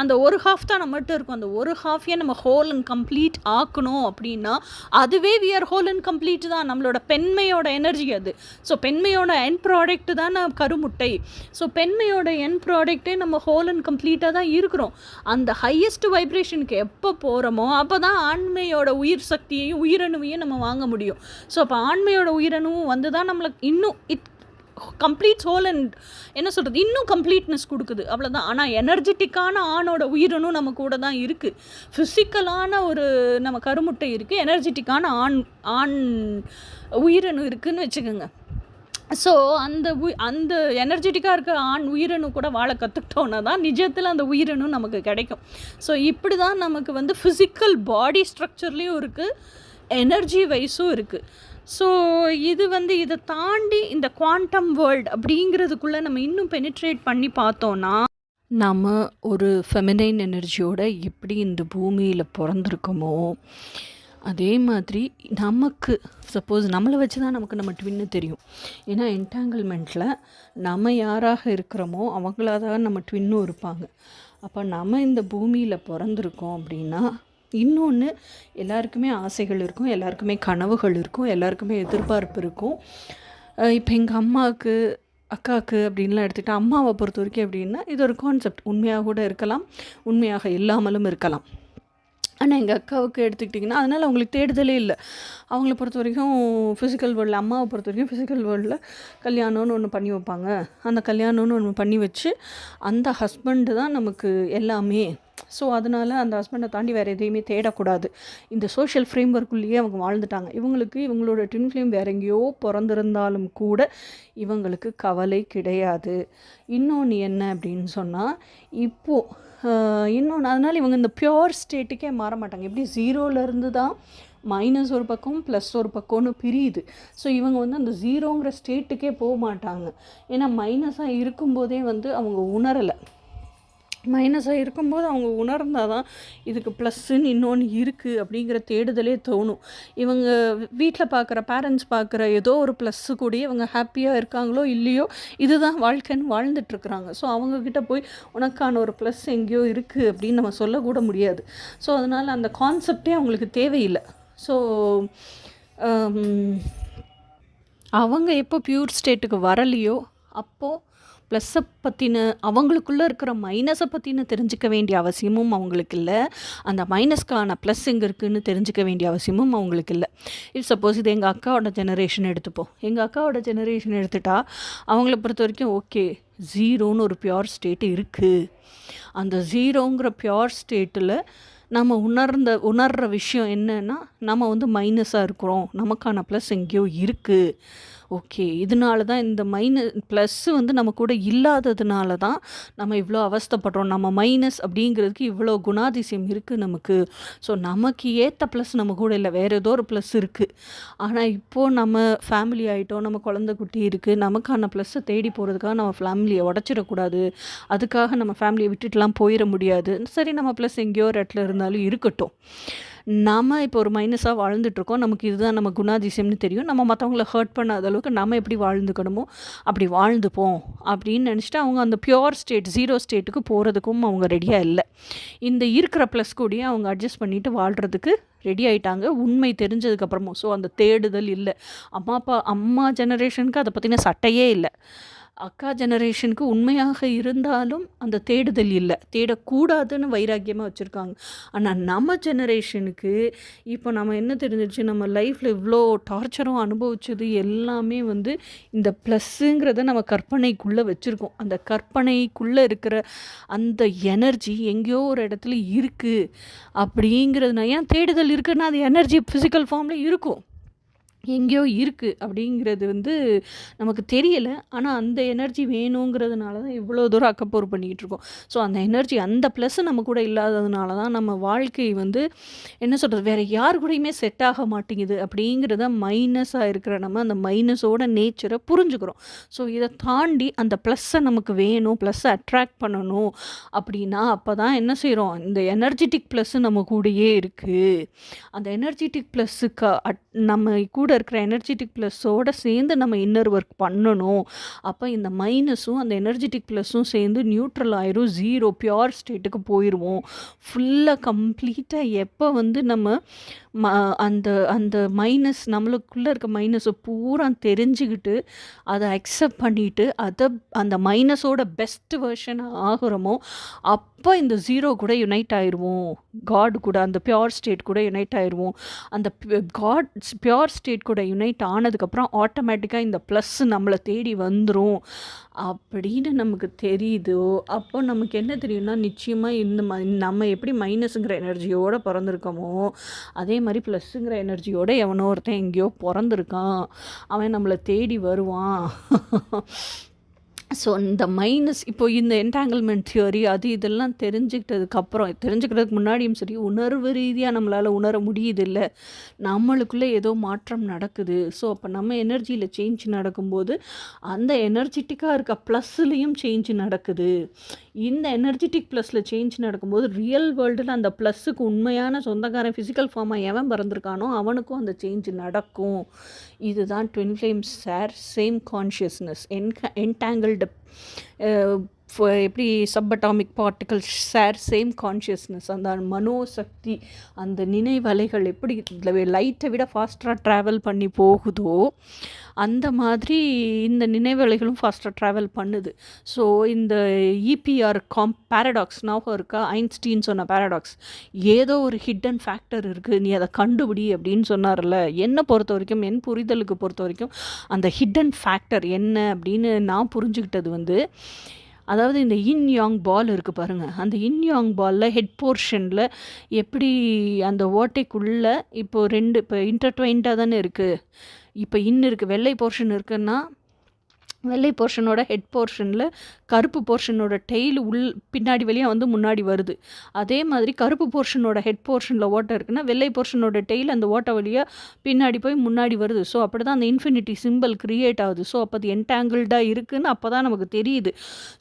அந்த ஒரு ஹாஃப் தான் நம்மகிட்ட இருக்கும். அந்த ஒரு ஹாஃபையே நம்ம ஹோல் அண்ட் கம்ப்ளீட் ஆக்கணும் அப்படின்னா அதுவே we are whole and complete தான். நம்மளோட பெண்மையோட எனர்ஜி அது. ஸோ பெண்மையோட என் ப்ராடக்ட் தான் கருமுட்டை. ஸோ பெண்மையோட என் ப்ராடக்டே நம்ம ஹோல் அண்ட் கம்ப்ளீட்டாக தான் இருக்கிறோம். அந்த ஹையஸ்ட் வைப்ரேஷனுக்கு எப்போ போகிறோமோ அப்போ தான் ஆண்மையோட உயிர் சக்தியையும் உயிரணுவையும் நம்ம வாங்க முடியும். ஸோ அப்போ ஆண்மையோட உயிரணுவும் வந்து தான் நம்மளுக்கு இன்னும் கம்ப்ளீட் ஹோல் அண்ட் என்ன சொல்கிறது, இன்னும் கம்ப்ளீட்னஸ் கொடுக்குது, அவ்வளோதான். ஆனால் எனர்ஜெட்டிக்கான ஆணோட உயிரணும் நம்ம கூட தான் இருக்குது. ஃபிசிக்கலான ஒரு நம்ம கருமுட்டை இருக்குது, எனர்ஜெட்டிக்கான ஆண் உயிரணு இருக்குதுன்னு வச்சுக்கோங்க. ஸோ அந்த எனர்ஜெட்டிக்காக இருக்க ஆண் உயிரணு கூட வாழ கற்றுக்கிட்டோன்னா தான் நிஜத்தில் அந்த உயிரணு நமக்கு கிடைக்கும். ஸோ இப்படி தான் நமக்கு வந்து ஃபிசிக்கல் பாடி ஸ்ட்ரக்சர்லேயும் இருக்குது, எனர்ஜி வைஸும் இருக்குது. ஸோ இது வந்து இதை தாண்டி இந்த குவாண்டம் வேர்ல்டு அப்படிங்கிறதுக்குள்ளே நம்ம இன்னும் பெனிட்ரேட் பண்ணி பார்த்தோன்னா, நம்ம ஒரு ஃபெமினைன் எனர்ஜியோட எப்படி இந்த பூமியில் பிறந்திருக்கோமோ அதே மாதிரி நமக்கு சப்போஸ் நம்மளை வச்சு தான் நமக்கு நம்ம ட்வின்னு தெரியும். ஏன்னா என்டாங்கிள்மெண்ட்டில் நம்ம யாராக இருக்கிறோமோ அவங்களாக தான் நம்ம ட்வின்னும் இருப்பாங்க. அப்போ நம்ம இந்த பூமியில் பிறந்திருக்கோம் அப்படின்னா இன்னொன்று, எல்லாருக்குமே ஆசைகள் இருக்கும், எல்லாருக்குமே கனவுகள் இருக்கும், எல்லாருக்குமே எதிர்பார்ப்பு இருக்கும். இப்போ எங்கள் அம்மாவுக்கு, அக்காவுக்கு அப்படின்லாம் எடுத்துக்கிட்டால், அம்மாவை பொறுத்த வரைக்கும் எப்படின்னா இது ஒரு கான்செப்ட், உண்மையாக கூட இருக்கலாம், உண்மையாக இல்லாமலும் இருக்கலாம். ஆனால் எங்கள் அக்காவுக்கு எடுத்துக்கிட்டிங்கன்னா அதனால் அவங்களுக்கு தேடுதலே இல்லை. அவங்கள பொறுத்த வரைக்கும் ஃபிசிக்கல் வேர்ல்டில், அம்மாவை பொறுத்த வரைக்கும் ஃபிசிக்கல் வேர்ல்டில் கல்யாணம்னு ஒன்று பண்ணி வைப்பாங்க. அந்த கல்யாணம்னு ஒன்று பண்ணி வச்சு அந்த ஹஸ்பண்டு தான் நமக்கு எல்லாமே. ஸோ அதனால் அந்த ஹஸ்பண்டை தாண்டி வேறு எதையுமே தேடக்கூடாது. இந்த சோஷியல் ஃப்ரேம் ஒர்க்குள்ளேயே அவங்க வாழ்ந்துட்டாங்க. இவங்களோட ட்வின் ஃப்ளேம் வேறு எங்கேயோ பிறந்திருந்தாலும் கூட இவங்களுக்கு கவலை கிடையாது. இன்னொன்று என்ன அப்படின்னு சொன்னால், இப்போது இன்னொன்று, அதனால் இவங்க இந்த பியோர் ஸ்டேட்டுக்கே மாற மாட்டாங்க. எப்படி ஜீரோலேருந்து தான் மைனஸ் ஒரு பக்கம் ப்ளஸ் ஒரு பக்கம்னு பிரியுது. ஸோ இவங்க வந்து அந்த ஜீரோங்கிற ஸ்டேட்டுக்கே போக மாட்டாங்க. ஏன்னா மைனஸாக இருக்கும்போதே வந்து அவங்க உணரலை. மைனஸாக இருக்கும்போது அவங்க உணர்ந்தால் தான் இதுக்கு ப்ளஸ்ஸுன்னு இன்னொன்று இருக்குது அப்படிங்கிற தேடுதலே தோணும். இவங்க வீட்டில் பார்க்குற, பேரண்ட்ஸ் பார்க்குற ஏதோ ஒரு ப்ளஸ்ஸு கூடயே இவங்க ஹாப்பியாக இருக்காங்களோ இல்லையோ இதுதான் வாழ்க்கைன்னு வாழ்ந்துட்டுருக்குறாங்க. ஸோ அவங்கக்கிட்ட போய் உனக்கான ஒரு ப்ளஸ் எங்கேயோ இருக்குது அப்படின்னு நம்ம சொல்லக்கூட முடியாது. ஸோ அதனால் அந்த கான்செப்டே அவங்களுக்கு தேவையில்லை. ஸோ அவங்க எப்போ பியூர் ஸ்டேட்டுக்கு வரலையோ அப்போது ப்ளஸ்ஸை பற்றின, அவங்களுக்குள்ளே இருக்கிற மைனஸை பற்றின தெரிஞ்சிக்க வேண்டிய அவசியமும் அவங்களுக்கு இல்லை. அந்த மைனஸ்க்கான ப்ளஸ் எங்கே இருக்குதுன்னு தெரிஞ்சிக்க வேண்டிய அவசியமும் அவங்களுக்கு இல்லை. இஃப் சப்போஸ் இது எங்கள் அக்காவோட ஜெனரேஷன் எடுத்துப்போம். எங்கள் அக்காவோட ஜெனரேஷன் எடுத்துட்டால் அவங்கள பொறுத்த வரைக்கும் ஓகே, ஜீரோன்னு ஒரு பியோர் ஸ்டேட்டு இருக்குது. அந்த ஜீரோங்கிற பியோர் ஸ்டேட்டில் நம்ம உணர்கிற விஷயம் என்னன்னா, நம்ம வந்து மைனஸாக இருக்கிறோம், நமக்கான ப்ளஸ் எங்கேயோ இருக்குது. ஓகே. இதனால தான் இந்த ப்ளஸ் வந்து நம்ம கூட இல்லாததுனால தான் நம்ம இவ்வளோ அவஸ்தைப்படுறோம். நம்ம மைனஸ் அப்படிங்கிறதுக்கு இவ்வளோ குணாதிசயம் இருக்குது நமக்கு. ஸோ நமக்கு ஏற்ற ப்ளஸ் நம்ம கூட இல்லை, வேறு ஏதோ ஒரு ப்ளஸ் இருக்குது. ஆனால் இப்போது நம்ம ஃபேமிலி ஆகிட்டோம், நம்ம குழந்தை குட்டி இருக்குது, நமக்கான ப்ளஸ்ஸை தேடி போகிறதுக்காக நம்ம ஃபேமிலியை உடச்சிடக்கூடாது. அதுக்காக நம்ம ஃபேமிலியை விட்டுட்டுலாம் போயிட முடியாது. சரி, நம்ம ப்ளஸ் எங்கேயோ ஒரு இடத்துல இருந்தாலும் இருக்கட்டும். நம்ம இப்போ ஒரு மைனஸாக வாழ்ந்துட்டுருக்கோம். நமக்கு இதுதான் நம்ம குணாதிசயம்னு தெரியும். நம்ம மற்றவங்கள ஹர்ட் பண்ணாத அளவுக்கு நம்ம எப்படி வாழ்ந்துக்கணுமோ அப்படி வாழ்ந்துப்போம் அப்படின்னு நினச்சிட்டு அவங்க அந்த பியோர் ஸ்டேட், 0 ஸ்டேட்டுக்கு போகிறதுக்கும் அவங்க ரெடியாக இல்லை. இந்த இருக்கிற ப்ளஸ் கூடயே அவங்க அட்ஜஸ்ட் பண்ணிவிட்டு வாழ்கிறதுக்கு ரெடி ஆகிட்டாங்க, உண்மை தெரிஞ்சதுக்கப்புறமும். ஸோ அந்த தேடுதல் இல்லை. அம்மா ஜெனரேஷனுக்கு அதை பற்றின சட்டையே இல்லை. அக்கா ஜெனரேஷனுக்கு உண்மையாக இருந்தாலும் அந்த தேடுதல் இல்லை, தேடக்கூடாதுன்னு வைராக்கியமாக வச்சுருக்காங்க. ஆனால் நம்ம ஜெனரேஷனுக்கு இப்போ நம்ம என்ன தெரிஞ்சிருச்சு, நம்ம லைஃப்பில் இவ்வளோ டார்ச்சரும் அனுபவிச்சது எல்லாமே வந்து இந்த ப்ளஸ்ஸுங்கிறத நம்ம கற்பனைக்குள்ளே வச்சுருக்கோம். அந்த கற்பனைக்குள்ளே இருக்கிற அந்த எனர்ஜி எங்கேயோ ஒரு இடத்துல இருக்குது அப்படிங்கிறதுனா, ஏன் தேடுதல் இருக்குன்னா அது எனர்ஜி ஃபிசிக்கல் ஃபார்மில் இருக்கும், எங்கேயோ இருக்குது அப்படிங்கிறது வந்து நமக்கு தெரியலை. ஆனால் அந்த எனர்ஜி வேணுங்கிறதுனால தான் இவ்வளோ தூரம் அக்கப்போர் பண்ணிக்கிட்டு இருக்கோம். ஸோ அந்த எனர்ஜி, அந்த ப்ளஸ்ஸு நம்ம கூட இல்லாததுனால தான் நம்ம வாழ்க்கை வந்து என்ன சொல்கிறது, வேறு யார் கூடயுமே செட் ஆக மாட்டேங்குது அப்படிங்கிறத மைனஸாக இருக்கிற நம்ம அந்த மைனஸோட நேச்சரை புரிஞ்சுக்கிறோம். ஸோ இதை தாண்டி அந்த ப்ளஸ்ஸை நமக்கு வேணும், ப்ளஸ்ஸை அட்ராக்ட் பண்ணணும் அப்படின்னா அப்போ தான் என்ன செய்கிறோம், இந்த எனர்ஜெட்டிக் ப்ளஸ்ஸு நம்ம கூடயே இருக்குது. அந்த எனர்ஜெட்டிக் ப்ளஸ்ஸுக்கு நம்ம கூட இருக்கிற எனர்ஜெட்டிக் ப்ளஸ்ஸோடு சேர்ந்து நம்ம இன்னர் ஒர்க் பண்ணணும். அப்போ இந்த மைனஸும் அந்த எனர்ஜெட்டிக் ப்ளஸ்ஸும் சேர்ந்து நியூட்ரல் ஆயிரும், 0 பியோர் ஸ்டேட்டுக்கு போயிடுவோம். ஃபுல்லாக கம்ப்ளீட்டாக எப்போ வந்து நம்ம அந்த அந்த மைனஸ், நம்மளுக்குள்ளே இருக்க மைனஸை பூரா தெரிஞ்சுக்கிட்டு அதை அக்செப்ட் பண்ணிவிட்டு அந்த மைனஸோட பெஸ்ட் வெர்ஷன் ஆகிறோமோ அப்போ இந்த 0 கூட யுனைட் ஆயிடுவோம், காட் கூட, அந்த பியோர் ஸ்டேட் கூட யுனைட் ஆயிடுவோம். அந்த காட் பியோர் ஸ்டேட் கூட யுனைட் ஆனதுக்கப்புறம் ஆட்டோமேட்டிக்காக இந்த ப்ளஸ் நம்மளை தேடி வந்துடும் அப்படின்னு நமக்கு தெரியுதோ அப்போ நமக்கு என்ன தெரியும்னா, நிச்சயமாக இந்த நம்ம எப்படி மைனஸுங்கிற எனர்ஜியோடு பிறந்திருக்கோமோ அதே மாதிரி ப்ளஸ்ஸுங்கிற எனர்ஜியோடு எவனோ ஒருத்தன் எங்கேயோ பிறந்திருக்கான், அவன் நம்மளை தேடி வருவான். ஸோ இந்த மைனஸ், இப்போது இந்த என்டாங்கிள்மெண்ட் தியரி அது இதெல்லாம் தெரிஞ்சுக்கிறதுக்கு முன்னாடியும் சரி, உணர்வு ரீதியாக நம்மளால் உணர முடியுது இல்லை, நம்மளுக்குள்ளே ஏதோ மாற்றம் நடக்குது. ஸோ அப்போ நம்ம எனர்ஜியில் சேஞ்ச் நடக்கும்போது அந்த எனர்ஜெட்டிக்காக இருக்க ப்ளஸ்லேயும் சேஞ்ச் நடக்குது. இந்த எனர்ஜெட்டிக் ப்ளஸில் சேஞ்ச் நடக்கும்போது ரியல் வேர்ல்டில் அந்த ப்ளஸ்ஸுக்கு உண்மையான சொந்தக்காரன் ஃபிசிக்கல் ஃபார்மாக எவன் பிறந்திருக்கானோ அவனுக்கும் அந்த சேஞ்ச் நடக்கும். இதுதான் twin flames share same consciousness. Entangled எப்படி சப்பட்டாமிக் பார்ட்டிகல்ஸ் ஷேர் சேம் கான்ஷியஸ்னஸ். அந்த மனோசக்தி, அந்த நினைவலைகள் எப்படி லைட்டை விட ஃபாஸ்ட்டாக ட்ராவல் பண்ணி போகுதோ அந்த மாதிரி இந்த நினைவலைகளும் ஃபாஸ்ட்டாக ட்ராவல் பண்ணுது. ஸோ இந்த இபிஆர் பேரடாக்ஸ் ஞாபகம் இருக்கா, ஐன்ஸ்டீன் சொன்ன பேரடாக்ஸ், ஏதோ ஒரு ஹிடன் ஃபேக்டர் இருக்குது, நீ அதை கண்டுபிடி அப்படின்னு சொன்னார்ல. என்னை பொறுத்த வரைக்கும், என் புரிதலுக்கு பொறுத்த வரைக்கும் அந்த ஹிடன் ஃபேக்டர் என்ன அப்படின்னு நான் புரிஞ்சுக்கிட்டது வந்து, அதாவது இந்த இன் யாங் பால் இருக்குது பாருங்கள், அந்த இன் யாங் பாலில் ஹெட் போர்ஷனில் எப்படி அந்த ஓட்டைக்குள்ளே இப்போது இப்போ இன்டர்ட்வைண்டாக தானே இருக்குது. இப்போ இருக்குது, வெள்ளை போர்ஷன் இருக்குன்னா வெள்ளை போர்ஷனோட ஹெட் போர்ஷனில் கருப்பு போர்ஷனோட டெய்ல் பின்னாடி வழியாக வந்து முன்னாடி வருது. அதே மாதிரி கருப்பு போர்ஷனோட ஹெட் போர்ஷனில் ஓட்டை இருக்குன்னா வெள்ளை போர்ஷனோட டெய்ல் அந்த ஓட்டை வழியாக பின்னாடி போய் முன்னாடி வருது. ஸோ அப்படி தான் அந்த இன்ஃபினிட்டி சிம்பிள் க்ரியேட் ஆகுது. ஸோ அப்போ அது என்டாங்கிள்டாக இருக்குதுன்னு அப்போ தான் நமக்கு தெரியுது.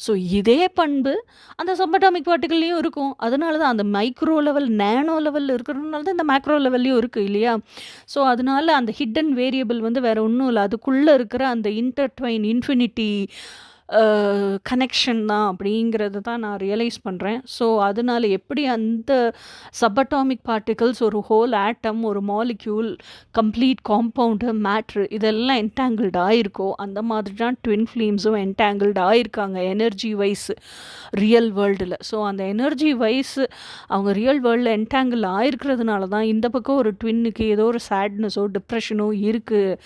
ஸோ இதே பண்பு அந்த சப்பட்டாமிக் பார்ட்டிகள்லேயும் இருக்கும். அதனால தான் அந்த மைக்ரோ லெவல், நேனோ லெவலில் இருக்கிறதுனால தான் இந்த மேக்ரோ லெவல்லையும் இருக்குது இல்லையா. ஸோ அதனால அந்த ஹிடன் வேரியபிள் வந்து வேறு ஒன்றும் இல்லை, அதுக்குள்ளே இருக்கிற அந்த இன்டர்ட்வைன் இன்ஃபினிட்டி கனெக்ஷன் தான் அப்படிங்கிறது தான் நான் ரியலைஸ் பண்ணுறேன். ஸோ அதனால் எப்படி அந்த சப்பட்டாமிக் பார்ட்டிகல்ஸ், ஒரு ஹோல் ஆட்டம், ஒரு மாலிக்யூல், கம்ப்ளீட் காம்பவுண்டு, மேட்ரு இதெல்லாம் என்டாங்கிள்டு ஆகிருக்கோ அந்த மாதிரி தான் ட்வின் ஃப்ளேம்ஸும் என்டாங்கிள்டு ஆகிருக்காங்க எனர்ஜி வைஸ் ரியல் வேர்ல்டில். ஸோ அந்த எனர்ஜி வைஸ் அவங்க ரியல் வேர்ல்டில் என்டாங்கிள் ஆகிருக்கிறதுனால தான் இந்த பக்கம் ஒரு ட்வின்னுக்கு ஏதோ ஒரு சேட்னஸோ டிப்ரெஷனோ இருக்குது,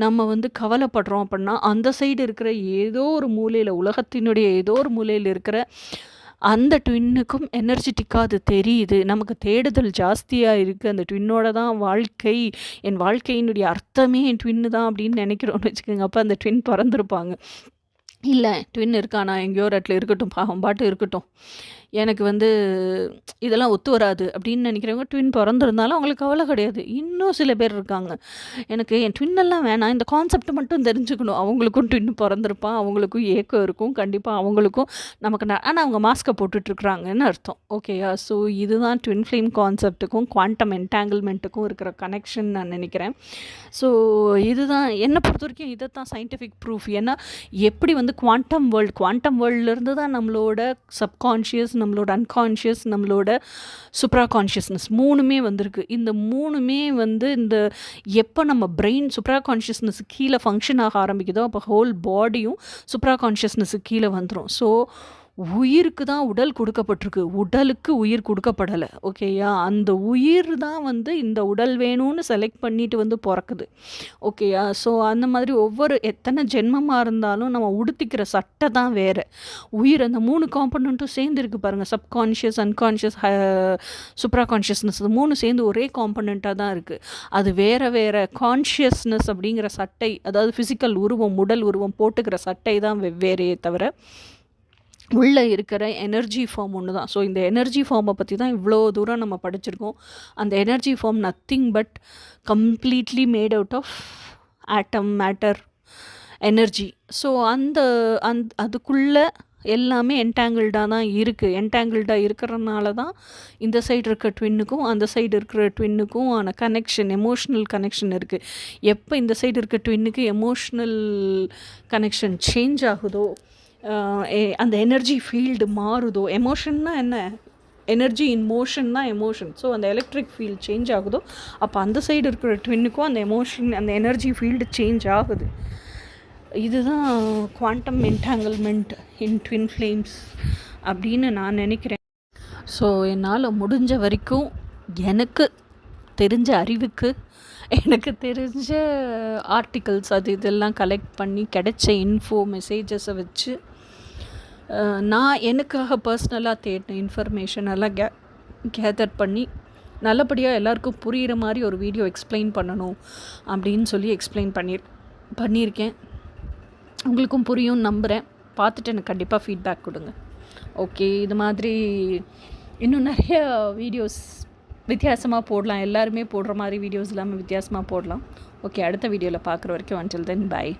நம்ம வந்து கவலைப்படுறோம் அப்படின்னா அந்த சைடு இருக்கிற ஏதோ ஒரு மூலையில், உலகத்தினுடைய ஏதோ ஒரு மூலையில் இருக்கிற அந்த ட்வின்னுக்கும் எனர்ஜெட்டிக்காக அது தெரியுது. நமக்கு தேடுதல் ஜாஸ்தியாக இருக்குது. அந்த ட்வின்னோட தான் வாழ்க்கை, என் வாழ்க்கையினுடைய அர்த்தமே என் ட்வின்னு தான் அப்படின்னு நினைக்கிறோன்னு வச்சுக்கோங்க. அப்போ அந்த ட்வின் பிறந்திருப்பாங்க. இல்லை ட்வின் இருக்கானா எங்கேயோ ஒரு இடத்துல இருக்கட்டும், பாவம் பாட்டு இருக்கட்டும், எனக்கு இதெல்லாம் ஒத்து வராது அப்படின்னு நினைக்கிறவங்க ட்வின் பிறந்திருந்தாலும் அவங்களுக்கு கவலை கிடையாது. இன்னும் சில பேர் இருக்காங்க, எனக்கு என் ட்வின்னெல்லாம் வேணாம், இந்த கான்செப்ட் மட்டும் தெரிஞ்சுக்கணும். அவங்களுக்கும் ட்வின் பிறந்திருப்பான், அவங்களுக்கும் ஏக்கம் இருக்கும் கண்டிப்பாக, அவங்களுக்கும் நமக்கு ஆனால் அவங்க மாஸ்கை போட்டுட்ருக்குறாங்கன்னு அர்த்தம். ஓகேயா? ஸோ இதுதான் ட்வின் ஃப்ளேம் கான்செப்ட்டுக்கும் குவாண்டம் என்டாங்கிள்மெண்ட்டுக்கும் இருக்கிற கனெக்ஷன் நான் நினைக்கிறேன். ஸோ இதுதான் என்னை பொறுத்த வரைக்கும் இதைத்தான் சயின்டிஃபிக் ப்ரூஃப். ஏன்னா எப்படி குவாண்டம் வேர்ல்ட்லேருந்து தான் நம்மளோட சப்கான்ஷியஸ், நம்மளோட அன்கான்ஷியஸ், நம்மளோட சுப்ரா கான்ஷியஸ்னஸ் மூணுமே வந்திருக்கு. இந்த மூணுமே இந்த எப்போ நம்ம பிரெயின் சுப்ரா கான்ஷியஸ்னஸ் கீழே ஃபங்க்ஷன் ஆக ஆரம்பிக்குதோ அப்போ ஹோல் பாடியும் சுப்ரா கான்ஷியஸ்னஸுக்கு கீழே வந்துடும். ஸோ உயிருக்கு தான் உடல் கொடுக்கப்பட்டிருக்கு, உடலுக்கு உயிர் கொடுக்கப்படலை. ஓகேயா? அந்த உயிர் தான் இந்த உடல் வேணும்னு செலக்ட் பண்ணிட்டு பிறக்குது. ஓகேயா? ஸோ அந்த மாதிரி எத்தனை ஜென்மமாக இருந்தாலும் நம்ம உடுத்திக்கிற சட்டை தான் வேறு. உயிர் அந்த 3 காம்பனண்ட்டும் சேர்ந்து இருக்குது பாருங்கள். சப்கான்ஷியஸ், அன்கான்ஷியஸ், சுப்ரா கான்ஷியஸ்னஸ், அது 3 சேர்ந்து ஒரே காம்பனண்ட்டாக தான் இருக்குது. அது வேறு வேறு கான்ஷியஸ்னஸ் அப்படிங்கிற சட்டை, அதாவது ஃபிசிக்கல் உருவம், உடல் உருவம் போட்டுக்கிற சட்டை தான் வெவ்வேறையே தவிர உள்ளே இருக்கிற எனர்ஜி ஃபார்ம் ஒன்று தான். ஸோ இந்த எனர்ஜி ஃபார்மை பற்றி தான் இவ்வளோ தூரம் நம்ம படிச்சிருக்கோம். அந்த energy form nothing but completely made out of atom, matter, energy. So அதுக்குள்ளே எல்லாமே என்டாங்கிள்டாக தான் இருக்குது. என்டாங்கிள்டாக இருக்கிறனால தான் இந்த சைடு இருக்கிற ட்வின்னுக்கும் அந்த சைடு இருக்கிற ட்வின்னுக்கும் ஆன கனெக்ஷன், எமோஷ்னல் கனெக்ஷன் இருக்குது. எப்போ இந்த சைடு இருக்க ட்வின்னுக்கு எமோஷ்னல் கனெக்ஷன் சேஞ்ச் ஆகுதோ, அந்த எனர்ஜி ஃபீல்டு மாறுதோ, எமோஷன்னா என்ன, எனர்ஜி இன் மோஷன் தான் எமோஷன். ஸோ அந்த எலக்ட்ரிக் ஃபீல்டு சேஞ்ச் ஆகுதோ அப்போ அந்த சைடு இருக்கிற ட்வின்னுக்கும் அந்த எமோஷன், அந்த எனர்ஜி ஃபீல்டு சேஞ்ச் ஆகுது. இதுதான் குவாண்டம் என்டாங்கிள்மெண்ட் இன் ட்வின் ஃப்ளேம்ஸ் அப்படின்னு நான் நினைக்கிறேன். ஸோ என்னால் முடிஞ்ச வரைக்கும் எனக்கு தெரிஞ்ச அறிவுக்கு, எனக்கு தெரிஞ்ச ஆர்டிகல்ஸ் அது இதெல்லாம் கலெக்ட் பண்ணி கிடைச்ச இன்ஃபோ மெசேஜஸை வச்சு நான் எனக்காக பர்சனலாக தேடின இன்ஃபர்மேஷன் எல்லாம் கேதர் பண்ணி நல்லபடியாக எல்லாருக்கும் புரிகிற மாதிரி ஒரு வீடியோ எக்ஸ்பிளைன் பண்ணணும் அப்படின்னு சொல்லி எக்ஸ்பிளைன் பண்ணியிருக்கேன். உங்களுக்கும் புரியும் நம்புகிறேன். பார்த்துட்டு எனக்கு கண்டிப்பாக ஃபீட்பேக் கொடுங்க. ஓகே, இது மாதிரி இன்னும் நிறைய வீடியோஸ் வித்தியாசமாக போடலாம். எல்லாருமே போடுற மாதிரி வீடியோஸ் இல்லாமல் வித்தியாசமாக போடலாம். ஓகே, அடுத்த வீடியோவில் பார்க்குற வரைக்கும் until then bye.